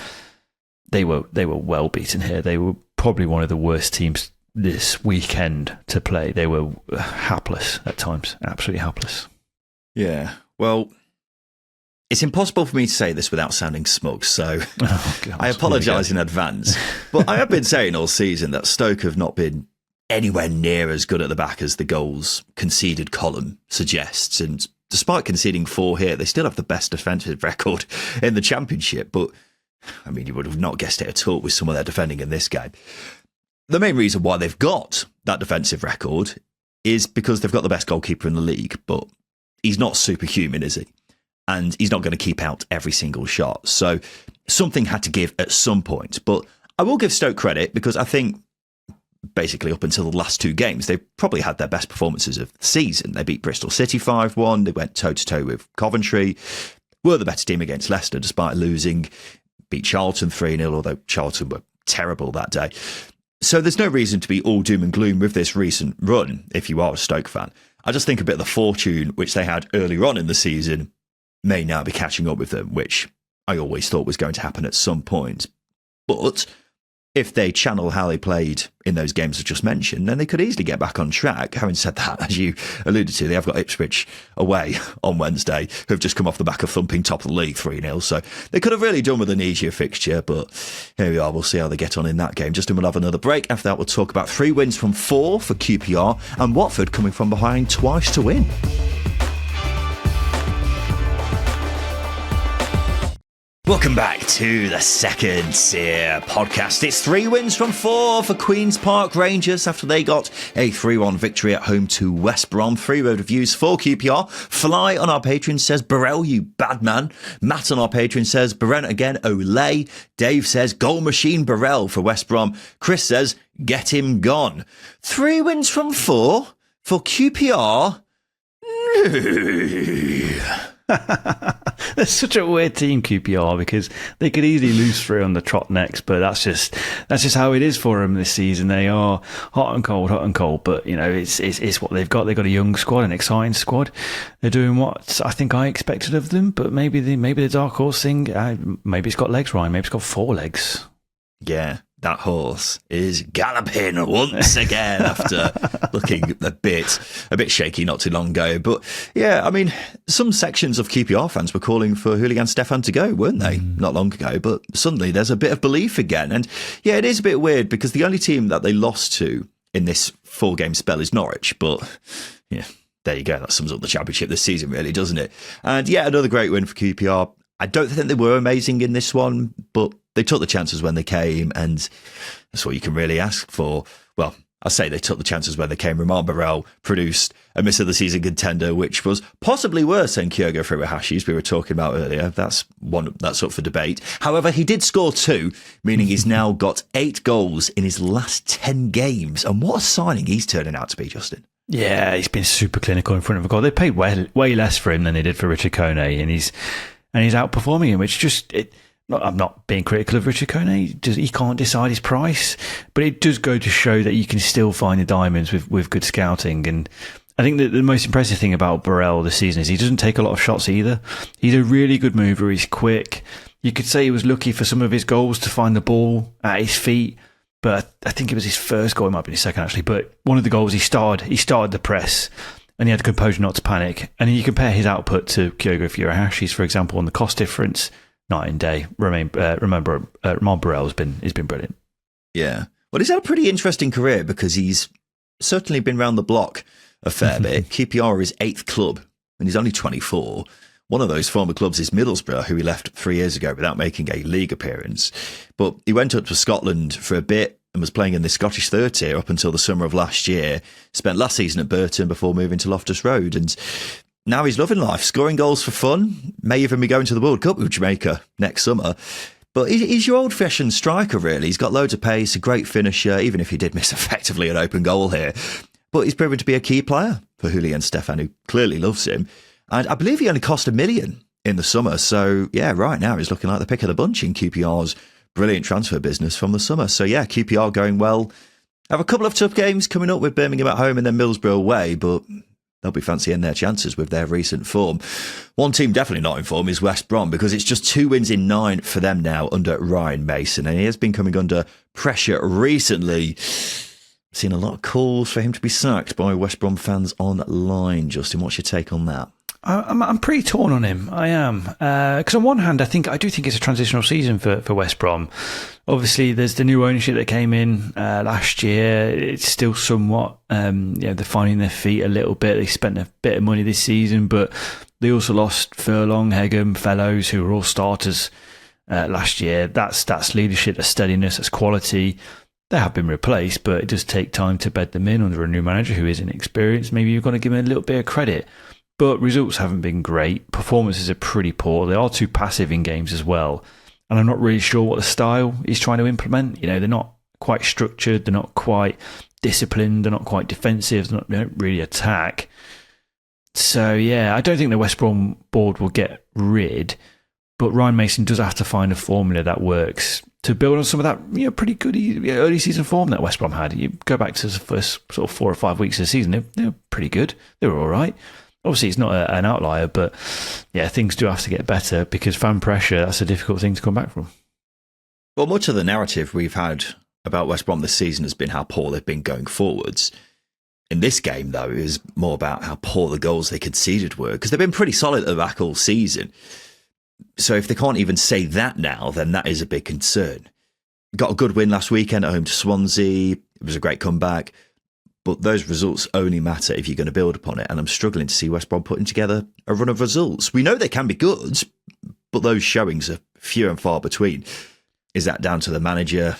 they were well beaten here. They were probably one of the worst teams this weekend to play. They were hapless at times, absolutely hapless. Yeah, well, it's impossible for me to say this without sounding smug, so I apologise in advance. But I have been saying all season that Stoke have not been anywhere near as good at the back as the goals conceded column suggests, and despite conceding 4 here, they still have the best defensive record in the Championship. But, I mean, you would have not guessed it at all with some of their defending in this game. The main reason why they've got that defensive record is because they've got the best goalkeeper in the league, but he's not superhuman, is he? And he's not going to keep out every single shot. So something had to give at some point. But I will give Stoke credit because I think basically up until the last 2 games, they probably had their best performances of the season. They beat Bristol City 5-1. They went toe-to-toe with Coventry. Were the better team against Leicester despite losing. Beat Charlton 3-0, although Charlton were terrible that day. So there's no reason to be all doom and gloom with this recent run if you are a Stoke fan. I just think a bit of the fortune which they had earlier on in the season may now be catching up with them, which I always thought was going to happen at some point. But if they channel how they played in those games I've just mentioned, then they could easily get back on track. Having said that, as you alluded to, they have got Ipswich away on Wednesday, who've just come off the back of thumping top of the league 3-0. So they could have really done with an easier fixture, but here we are. We'll see how they get on in that game. Justin will have another break. After that, we'll talk about 3 wins from 4 for QPR and Watford coming from behind twice to win. Welcome back to the Second Tier podcast. It's 3 wins from 4 for Queen's Park Rangers after they got a 3-1 victory at home to West Brom. 3 road reviews for QPR. Fly on our Patreon says, Burrell, you bad man. Matt on our Patreon says, Brent again, Olay. Dave says, goal machine Burrell for West Brom. Chris says, get him gone. 3 wins from 4 for QPR. They're such a weird team, QPR, because they could easily lose 3 on the trot next, but that's just how it is for them this season. They are hot and cold, but you know it's what they've got. They've got a young squad, an exciting squad. They're doing what I think I expected of them, but maybe the dark horse thing, maybe it's got legs, Ryan. Maybe it's got 4 legs. Yeah. That horse is galloping once again after looking a bit shaky not too long ago. But yeah, I mean, some sections of QPR fans were calling for Hooligan Stefan to go, weren't they? Not long ago, but suddenly there's a bit of belief again. And yeah, it is a bit weird because the only team that they lost to in this 4-game spell is Norwich. But yeah, there you go. That sums up the Championship this season, really, doesn't it? And yeah, another great win for QPR. I don't think they were amazing in this one, but they took the chances when they came, and that's what you can really ask for. Well, I say they took the chances where they came. Romain Barrel produced a miss of the season contender, which was possibly worse than Kyogo Furuhashi's we were talking about earlier. That's up for debate. However, he did score 2, meaning he's now got 8 goals in his last 10 games. And what a signing he's turning out to be, Justin. Yeah, he's been super clinical in front of a goal. They paid way less for him than they did for Richard Kone, and he's outperforming him, which I'm not being critical of Richard Kone. He can't decide his price, but it does go to show that you can still find the diamonds with good scouting. And I think that the most impressive thing about Burrell this season is he doesn't take a lot of shots either. He's a really good mover. He's quick. You could say he was lucky for some of his goals to find the ball at his feet, but I think it was his first goal. It might be his second actually, but one of the goals he started the press. And he had the composure not to panic. And you compare his output to Kyogo Furuhashi's, for example, on the cost difference, night and day. Remember, Romain Barrel has been brilliant. Yeah. Well, he's had a pretty interesting career because he's certainly been round the block a fair bit. QPR is his 8th club, and he's only 24. One of those former clubs is Middlesbrough, who he left 3 years ago without making a league appearance. But he went up to Scotland for a bit and was playing in the Scottish third tier up until the summer of last year. Spent last season at Burton before moving to Loftus Road. And now he's loving life, scoring goals for fun. May even be going to the World Cup with Jamaica next summer. But he's your old-fashioned striker, really. He's got loads of pace, a great finisher, even if he did miss effectively an open goal here. But he's proven to be a key player for Julian Stefan, who clearly loves him. And I believe he only cost $1 million in the summer. So, yeah, right now he's looking like the pick of the bunch in QPR's brilliant transfer business from the summer. So, yeah, QPR going well. Have a couple of tough games coming up with Birmingham at home and then Middlesbrough away, but they'll be fancying their chances with their recent form. One team definitely not in form is West Brom, because it's just 2 wins in 9 for them now under Ryan Mason, and he has been coming under pressure recently. Seen a lot of calls for him to be sacked by West Brom fans online. Justin, what's your take on that? I'm pretty torn on him. I am, because on one hand, I do think it's a transitional season for West Brom. Obviously, there's the new ownership that came in last year. It's still somewhat, they're finding their feet a little bit. They spent a bit of money this season, but they also lost Furlong, Hegem, Fellows, who were all starters last year. That's leadership, that's steadiness, that's quality. They have been replaced, but it does take time to bed them in under a new manager who isn't experienced. Maybe you've got to give him a little bit of credit. But results haven't been great. Performances are pretty poor. They are too passive in games as well. And I'm not really sure what the style he's trying to implement. They're not quite structured. They're not quite disciplined. They're not quite defensive. They don't really attack. So, yeah, I don't think the West Brom board will get rid. But Ryan Mason does have to find a formula that works to build on some of that pretty good early season form that West Brom had. You go back to the first sort of 4 or 5 weeks of the season, they were pretty good. They were all right. Obviously, it's not an outlier, but yeah, things do have to get better because fan pressure, that's a difficult thing to come back from. Well, much of the narrative we've had about West Brom this season has been how poor they've been going forwards. In this game, though, is more about how poor the goals they conceded were, because they've been pretty solid at the back all season. So if they can't even say that now, then that is a big concern. Got a good win last weekend at home to Swansea. It was a great comeback. But those results only matter if you're going to build upon it. And I'm struggling to see West Brom putting together a run of results. We know they can be good, but those showings are few and far between. Is that down to the manager?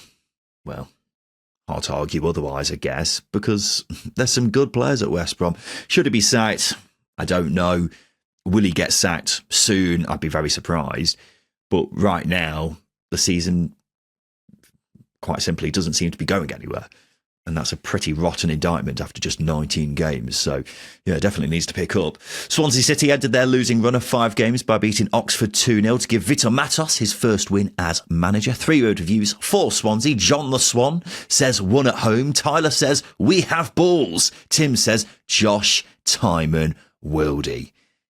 Well, hard to argue otherwise, I guess, because there's some good players at West Brom. Should he be sacked? I don't know. Will he get sacked soon? I'd be very surprised. But right now, the season, quite simply, doesn't seem to be going anywhere. And that's a pretty rotten indictment after just 19 games. So, yeah, definitely needs to pick up. Swansea City ended their losing run of 5 games by beating Oxford 2-0 to give Vitor Matos his first win as manager. 3 road reviews for Swansea. John the Swan says 1 at home. Tyler says we have balls. Tim says Josh Timon Wildy.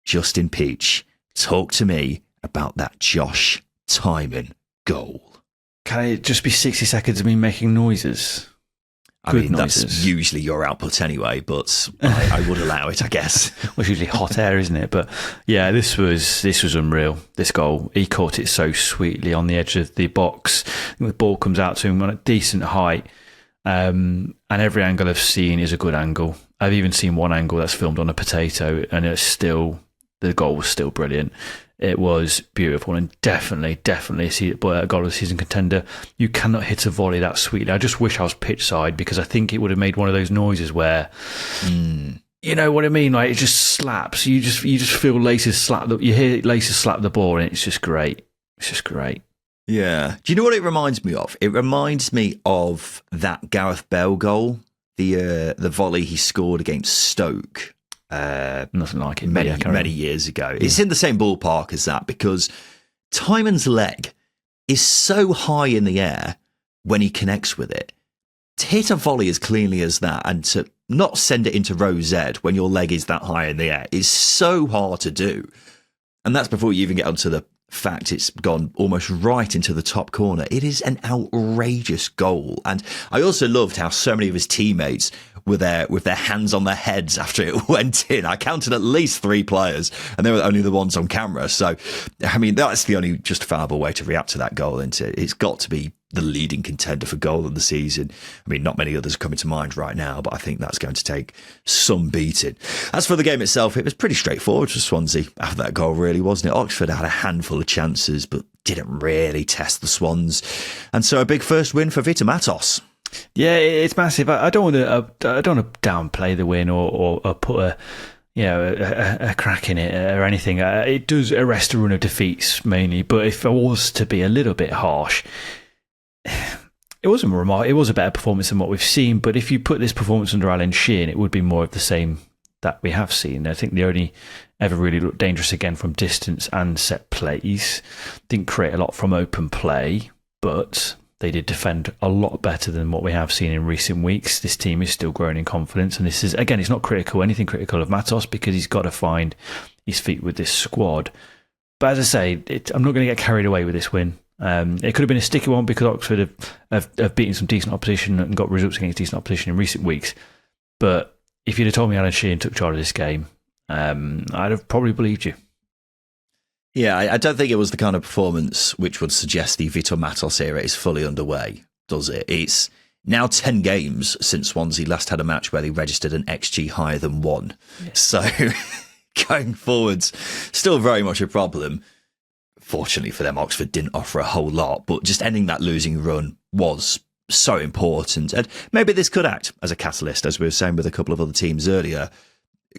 Justin Peach, talk to me about that Josh Timon goal. Can it just be 60 seconds of me making noises? I mean, that's usually your output anyway, but I would allow it, I guess. Well, it's usually hot air, isn't it? But yeah, this was unreal, this goal. He caught it so sweetly on the edge of the box. The ball comes out to him on a decent height, and every angle I've seen is a good angle. I've even seen one angle that's filmed on a potato, and the goal was still brilliant. It was beautiful and definitely a goal of the season contender. You cannot hit a volley that sweetly. I just wish I was pitch side because I think it would have made one of those noises where, you know what I mean? Like it just slaps. You just feel laces slap. You hear laces slap the ball, and it's just great. It's just great. Yeah. Do you know what it reminds me of? It reminds me of that Gareth Bale goal, the volley he scored against Stoke. Nothing like it. Many years ago. Yeah. It's in the same ballpark as that because Tymon's leg is so high in the air when he connects with it. To hit a volley as cleanly as that and to not send it into row Z when your leg is that high in the air is so hard to do. And that's before you even get onto the fact it's gone almost right into the top corner. It is an outrageous goal. And I also loved how so many of his teammates were there with their hands on their heads after it went in. I counted at least 3 players, and they were only the ones on camera. So, I mean, that's the only justifiable way to react to that goal, isn't it? It's got to be the leading contender for goal of the season. I mean, not many others are coming to mind right now, but I think that's going to take some beating. As for the game itself, it was pretty straightforward for Swansea after that goal, really, wasn't it? Oxford had a handful of chances, but didn't really test the Swans. And so a big first win for Vita Matos. Yeah, it's massive. I don't want to downplay the win or put a crack in it or anything. It does arrest a run of defeats mainly, but if I was to be a little bit harsh, it wasn't remarkable. It was a better performance than what we've seen, but if you put this performance under Alan Sheehan, it would be more of the same that we have seen. I think they only ever really looked dangerous again from distance and set plays. Didn't create a lot from open play, but they did defend a lot better than what we have seen in recent weeks. This team is still growing in confidence, and this is, again, it's not anything critical of Matos because he's got to find his feet with this squad. But as I say, I'm not going to get carried away with this win. It could have been a sticky one because Oxford have beaten some decent opposition and got results against decent opposition in recent weeks. But if you'd have told me Alan Sheehan took charge of this game, I'd have probably believed you. Yeah, I don't think it was the kind of performance which would suggest the Vitor Matos era is fully underway, does it? It's now 10 games since Swansea last had a match where they registered an XG higher than 1. Yeah. So going forwards, still very much a problem. Fortunately for them, Oxford didn't offer a whole lot, but just ending that losing run was so important. And maybe this could act as a catalyst, as we were saying with a couple of other teams earlier.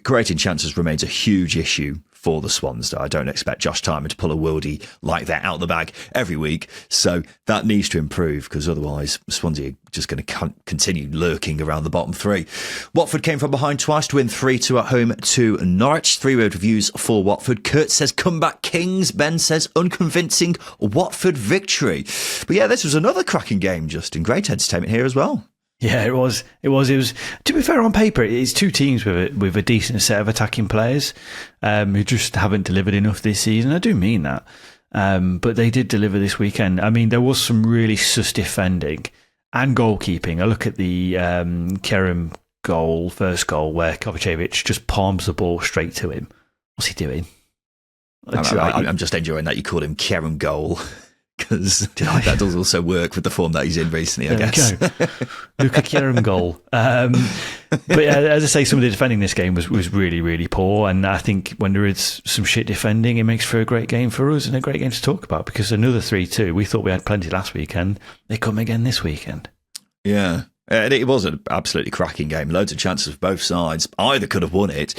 Creating chances remains a huge issue for the Swans. I don't expect Josh Timon to pull a worldie like that out of the bag every week. So that needs to improve because otherwise Swansea are just going to continue lurking around the bottom 3. Watford came from behind twice to win 3-2 at home to Norwich. 3-word reviews for Watford. Kurt says comeback kings. Ben says unconvincing Watford victory. But yeah, this was another cracking game, Justin. Great entertainment here as well. Yeah, it was. To be fair, on paper, it's 2 teams with a decent set of attacking players who just haven't delivered enough this season. I do mean that, but they did deliver this weekend. I mean, there was some really sus defending and goalkeeping. I look at the Kerem goal, first goal, where Kovacevic just palms the ball straight to him. What's he doing? I'm just enjoying that you call him Kerem goal. Because that does also work with the form that he's in recently, I guess. Luka Kerem goal. But yeah, as I say, some of the defending this game was really, really poor. And I think when there is some shit defending, it makes for a great game for us and a great game to talk about. Because another 3-2, we thought we had plenty last weekend. They come again this weekend. Yeah. And it was an absolutely cracking game. Loads of chances for both sides. Either could have won it.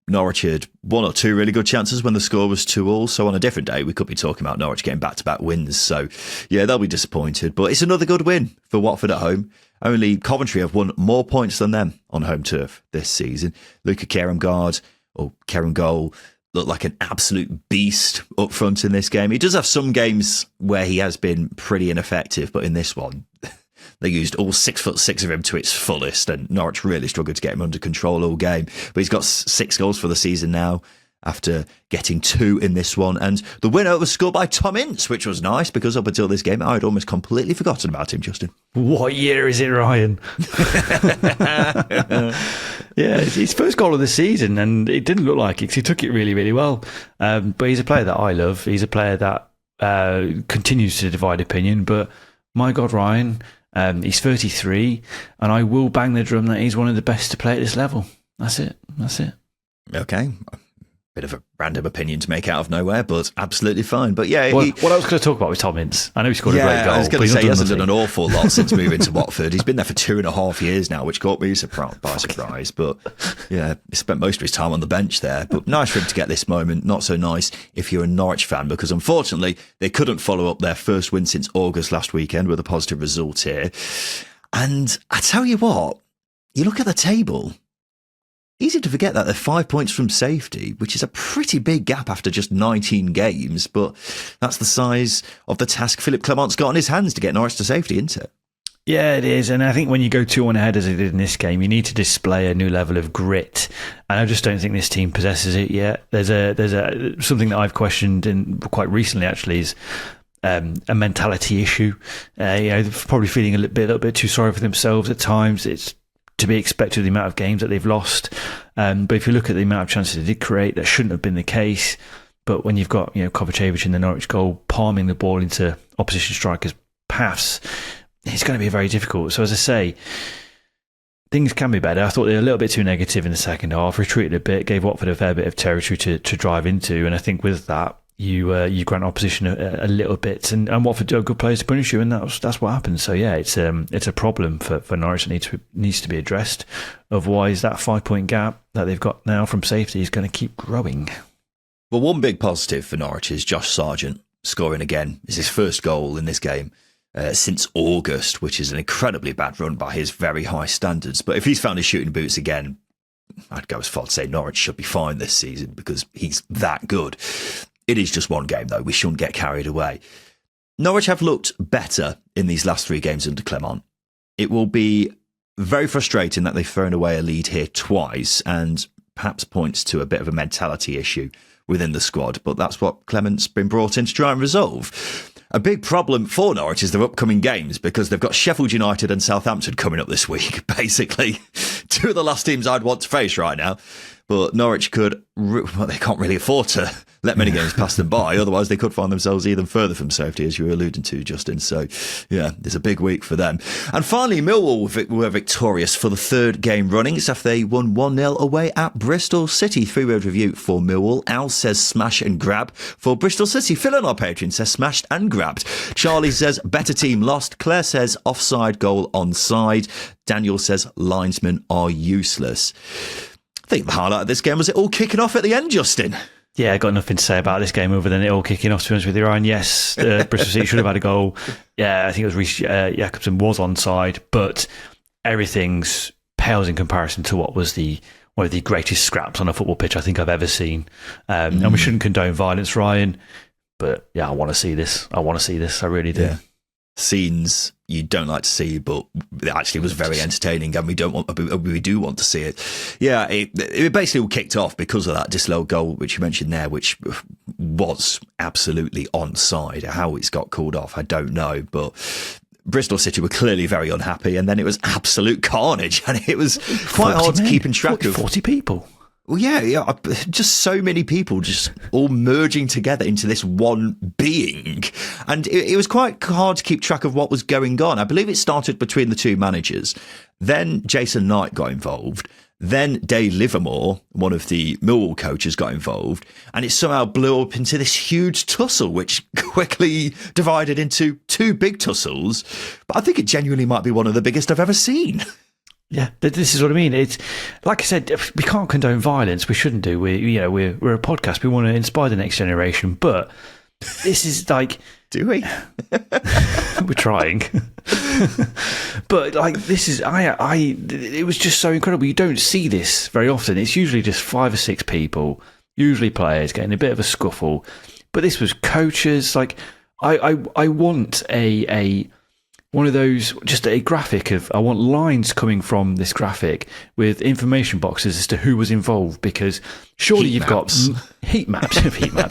Norwich had 1 or 2 really good chances when the score was 2-2. So on a different day, we could be talking about Norwich getting back-to-back wins. So yeah, they'll be disappointed. But it's another good win for Watford at home. Only Coventry have won more points than them on home turf this season. Luka Kerem goal looked like an absolute beast up front in this game. He does have some games where he has been pretty ineffective, but in this one, they used all 6'6" of him to its fullest, and Norwich really struggled to get him under control all game. But he's got 6 goals for the season now after getting 2 in this one. And the winner was scored by Tom Ince, which was nice because up until this game, I'd almost completely forgotten about him, Justin. What year is it, Ryan? Yeah, it's his first goal of the season, and it didn't look like it because he took it really, really well. But he's a player that I love. He's a player that continues to divide opinion. But my God, Ryan... he's 33, and I will bang the drum that he's one of the best to play at this level. That's it. Okay. Bit of a random opinion to make out of nowhere, but absolutely fine. But yeah, what I was going to talk about was Tom Ince. I know he scored a great goal. I was going to say he hasn't done an awful lot since moving to Watford. He's been there for 2.5 years now, which caught me by surprise. But yeah, he spent most of his time on the bench there. But nice for him to get this moment. Not so nice if you're a Norwich fan, because unfortunately they couldn't follow up their first win since August last weekend with a positive result here. And I tell you what, you look at the table. Easy to forget that they're 5 points from safety, which is a pretty big gap after just 19 games, but that's the size of the task Philippe Clement's got on his hands to get Norwich to safety, isn't it? Yeah, it is. And I think when you go 2-1 ahead as they did in this game, you need to display a new level of grit. And I just don't think this team possesses it yet. There's something that I've questioned quite recently, actually, is a mentality issue. Probably feeling a little bit too sorry for themselves at times. It's to be expected, the amount of games that they've lost. But if you look at the amount of chances they did create, that shouldn't have been the case. But when you've got Kovacevic in the Norwich goal, palming the ball into opposition strikers' paths, it's going to be very difficult. So as I say, things can be better. I thought they were a little bit too negative in the second half, retreated a bit, gave Watford a fair bit of territory to drive into. And I think with that, you grant opposition a little bit, and Watford do have good players to punish you, and that's what happens. So yeah, it's a problem for Norwich that needs to be addressed. Otherwise, that 5-point gap that they've got now from safety is going to keep growing. Well, one big positive for Norwich is Josh Sargent scoring again. It's his first goal in this game since August, which is an incredibly bad run by his very high standards. But if he's found his shooting boots again, I'd go as far to say Norwich should be fine this season because he's that good. It is just one game, though. We shouldn't get carried away. Norwich have looked better in these last 3 games under Clement. It will be very frustrating that they've thrown away a lead here twice and perhaps points to a bit of a mentality issue within the squad. But that's what Clement's been brought in to try and resolve. A big problem for Norwich is their upcoming games because they've got Sheffield United and Southampton coming up this week. Basically, 2 of the last teams I'd want to face right now. But Norwich they can't really afford to let many games pass them by. Otherwise, they could find themselves even further from safety, as you were alluding to, Justin. So, yeah, there's a big week for them. And finally, Millwall were victorious for the 3rd game running. It's after they won 1-0 away at Bristol City. 3-word review for Millwall. Al says smash and grab for Bristol City. Phil on our Patreon says smashed and grabbed. Charlie says better team lost. Claire says offside goal onside. Daniel says linesmen are useless. I think the highlight of this game was it all kicking off at the end, Justin. Yeah, I got nothing to say about this game other than it all kicking off, to be honest with you, Ryan. Yes, Bristol City should have had a goal. Yeah, I think it was Reece Jacobson was onside, but everything's pales in comparison to what was one of the greatest scraps on a football pitch I think I've ever seen. And we shouldn't condone violence, Ryan, but yeah, I want to see this. I really do. Yeah. Scenes you don't like to see, but it actually was very entertaining, and we do want to see it. Yeah, it basically all kicked off because of that disallowed goal, which you mentioned there, which was absolutely onside. How it's got called off, I don't know, but Bristol City were clearly very unhappy, and then it was absolute carnage, and it was quite hard to keep in track of. 40 people. Well, yeah, just so many people just all merging together into this one being. And it was quite hard to keep track of what was going on. I believe it started between the 2 managers. Then Jason Knight got involved. Then Dave Livermore, one of the Millwall coaches, got involved. And it somehow blew up into this huge tussle, which quickly divided into 2 big tussles. But I think it genuinely might be one of the biggest I've ever seen. Yeah, this is what I mean. It's like I said, we can't condone violence. We shouldn't do. We're a podcast. We want to inspire the next generation. But this is like, do we? We're trying. But like this is, it was just so incredible. You don't see this very often. It's usually just 5 or 6 people, usually players, getting a bit of a scuffle. But this was coaches. Like I want one of those, just a graphic of, I want lines coming from this graphic with information boxes as to who was involved, because surely you've got heat maps,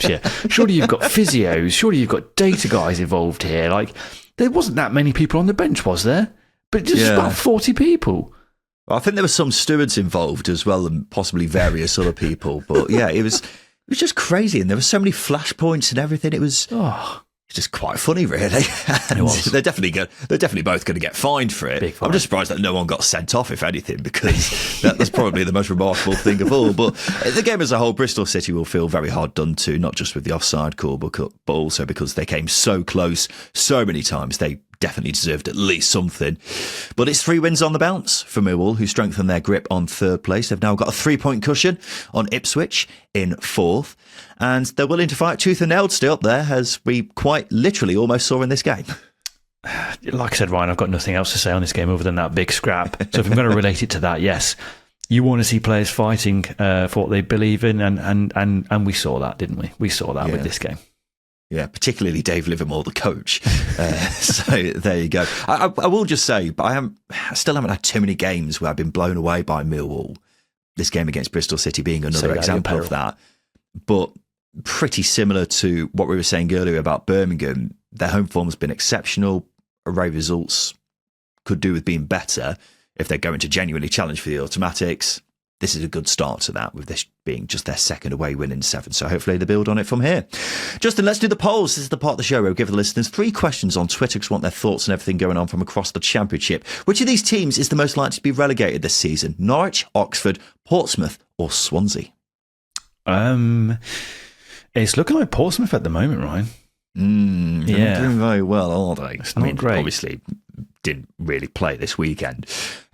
yeah. Surely you've got physios, surely you've got data guys involved here. Like, there wasn't that many people on the bench, was there? But just about 40 people. Well, I think there were some stewards involved as well, and possibly various other people. But yeah, it was just crazy, and there were so many flashpoints and everything. It was It's just quite funny, really. And they're definitely both going to get fined for it. I'm just surprised that no one got sent off, if anything, because that's probably the most remarkable thing of all. But the game as a whole, Bristol City will feel very hard done to, not just with the offside call, but also because they came so close so many times. They definitely deserved at least something. But it's 3 wins on the bounce for Millwall, who strengthened their grip on 3rd place. They've now got a 3-point cushion on Ipswich in 4th. And they're willing to fight tooth and nail to stay up there, as we quite literally almost saw in this game. Like I said, Ryan, I've got nothing else to say on this game other than that big scrap. So if I'm going to relate it to that, yes, you want to see players fighting for what they believe in, and we saw that, didn't we? We saw that with this game. Yeah, particularly Dave Livermore, the coach. So there you go. I will just say, but I still haven't had too many games where I've been blown away by Millwall. This game against Bristol City being another example of that. But pretty similar to what we were saying earlier about Birmingham, their home form has been exceptional. Array results could do with being better if they're going to genuinely challenge for the automatics. This is a good start to that, with this being just their 2nd away win in 7. So hopefully they build on it from here. Justin, let's do the polls. This is the part of the show where we give the listeners 3 questions on Twitter because we want their thoughts on everything going on from across the Championship. Which of these teams is the most likely to be relegated this season? Norwich, Oxford, Portsmouth or Swansea? It's looking like Portsmouth at the moment, Ryan. They're not doing very well, are they? It's not great. Obviously didn't really play this weekend.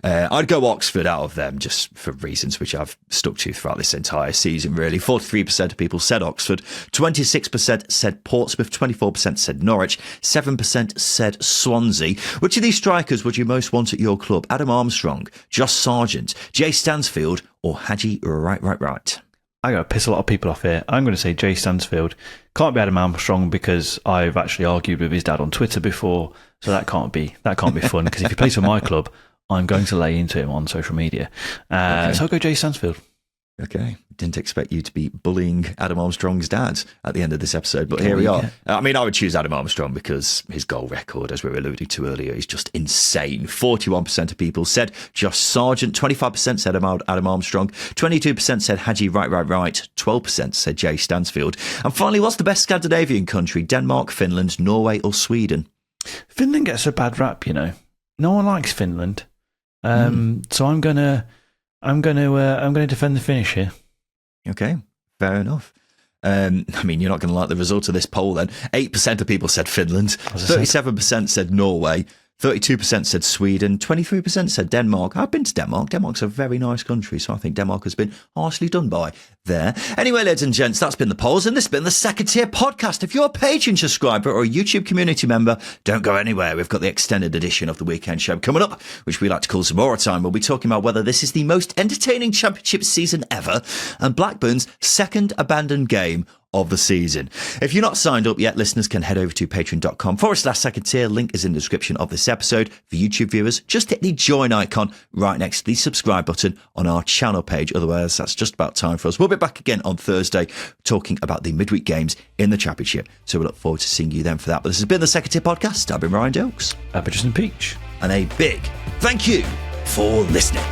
I'd go Oxford out of them just for reasons which I've stuck to throughout this entire season, really. 43% of people said Oxford, 26% said Portsmouth, 24% said Norwich, 7% said Swansea. Which of these strikers would you most want at your club? Adam Armstrong, Josh Sargent, Jay Stansfield or Haji Right? I'm going to piss a lot of people off here. I'm going to say Jay Stansfield. Can't be Adam Armstrong because I've actually argued with his dad on Twitter before, so that can't be fun. Because if he plays for my club, I'm going to lay into him on social media. So I'll go Jay Stansfield. Okay. Didn't expect you to be bullying Adam Armstrong's dad at the end of this episode, but here we are. I mean, I would choose Adam Armstrong because his goal record, as we were alluding to earlier, is just insane. 41% of people said Josh Sargent, 25% said Adam Armstrong, 22% said Haji Right, 12% said Jay Stansfield. And finally, what's the best Scandinavian country? Denmark, Finland, Norway or Sweden? Finland gets a bad rap, you know. No one likes Finland. So I'm going to defend the Finnish here. Okay, fair enough. I mean, you're not going to like the result of this poll then. 8% of people said Finland, 37% said Norway, 32% said Sweden, 23% said Denmark. I've been to Denmark. Denmark's a very nice country, so I think Denmark has been harshly done by there. Anyway, ladies and gents, that's been the polls, and this has been the Second Tier Podcast. If you're a Patreon subscriber or a YouTube community member, don't go anywhere. We've got the extended edition of the weekend show coming up, which we like to call Zamora Time. We'll be talking about whether this is the most entertaining Championship season ever and Blackburn's second abandoned game of the season. If you're not signed up yet, listeners can head over to patreon.com/second tier. Link is in the description of this episode. For YouTube viewers, just hit the join icon right next to the subscribe button on our channel page. Otherwise, that's just about time for us. We'll be back again on Thursday talking about the midweek games in the Championship. So we look forward to seeing you then for that. But this has been the Second Tier Podcast. I've been Ryan Dilks. I've been Justin Peach. And a big thank you for listening.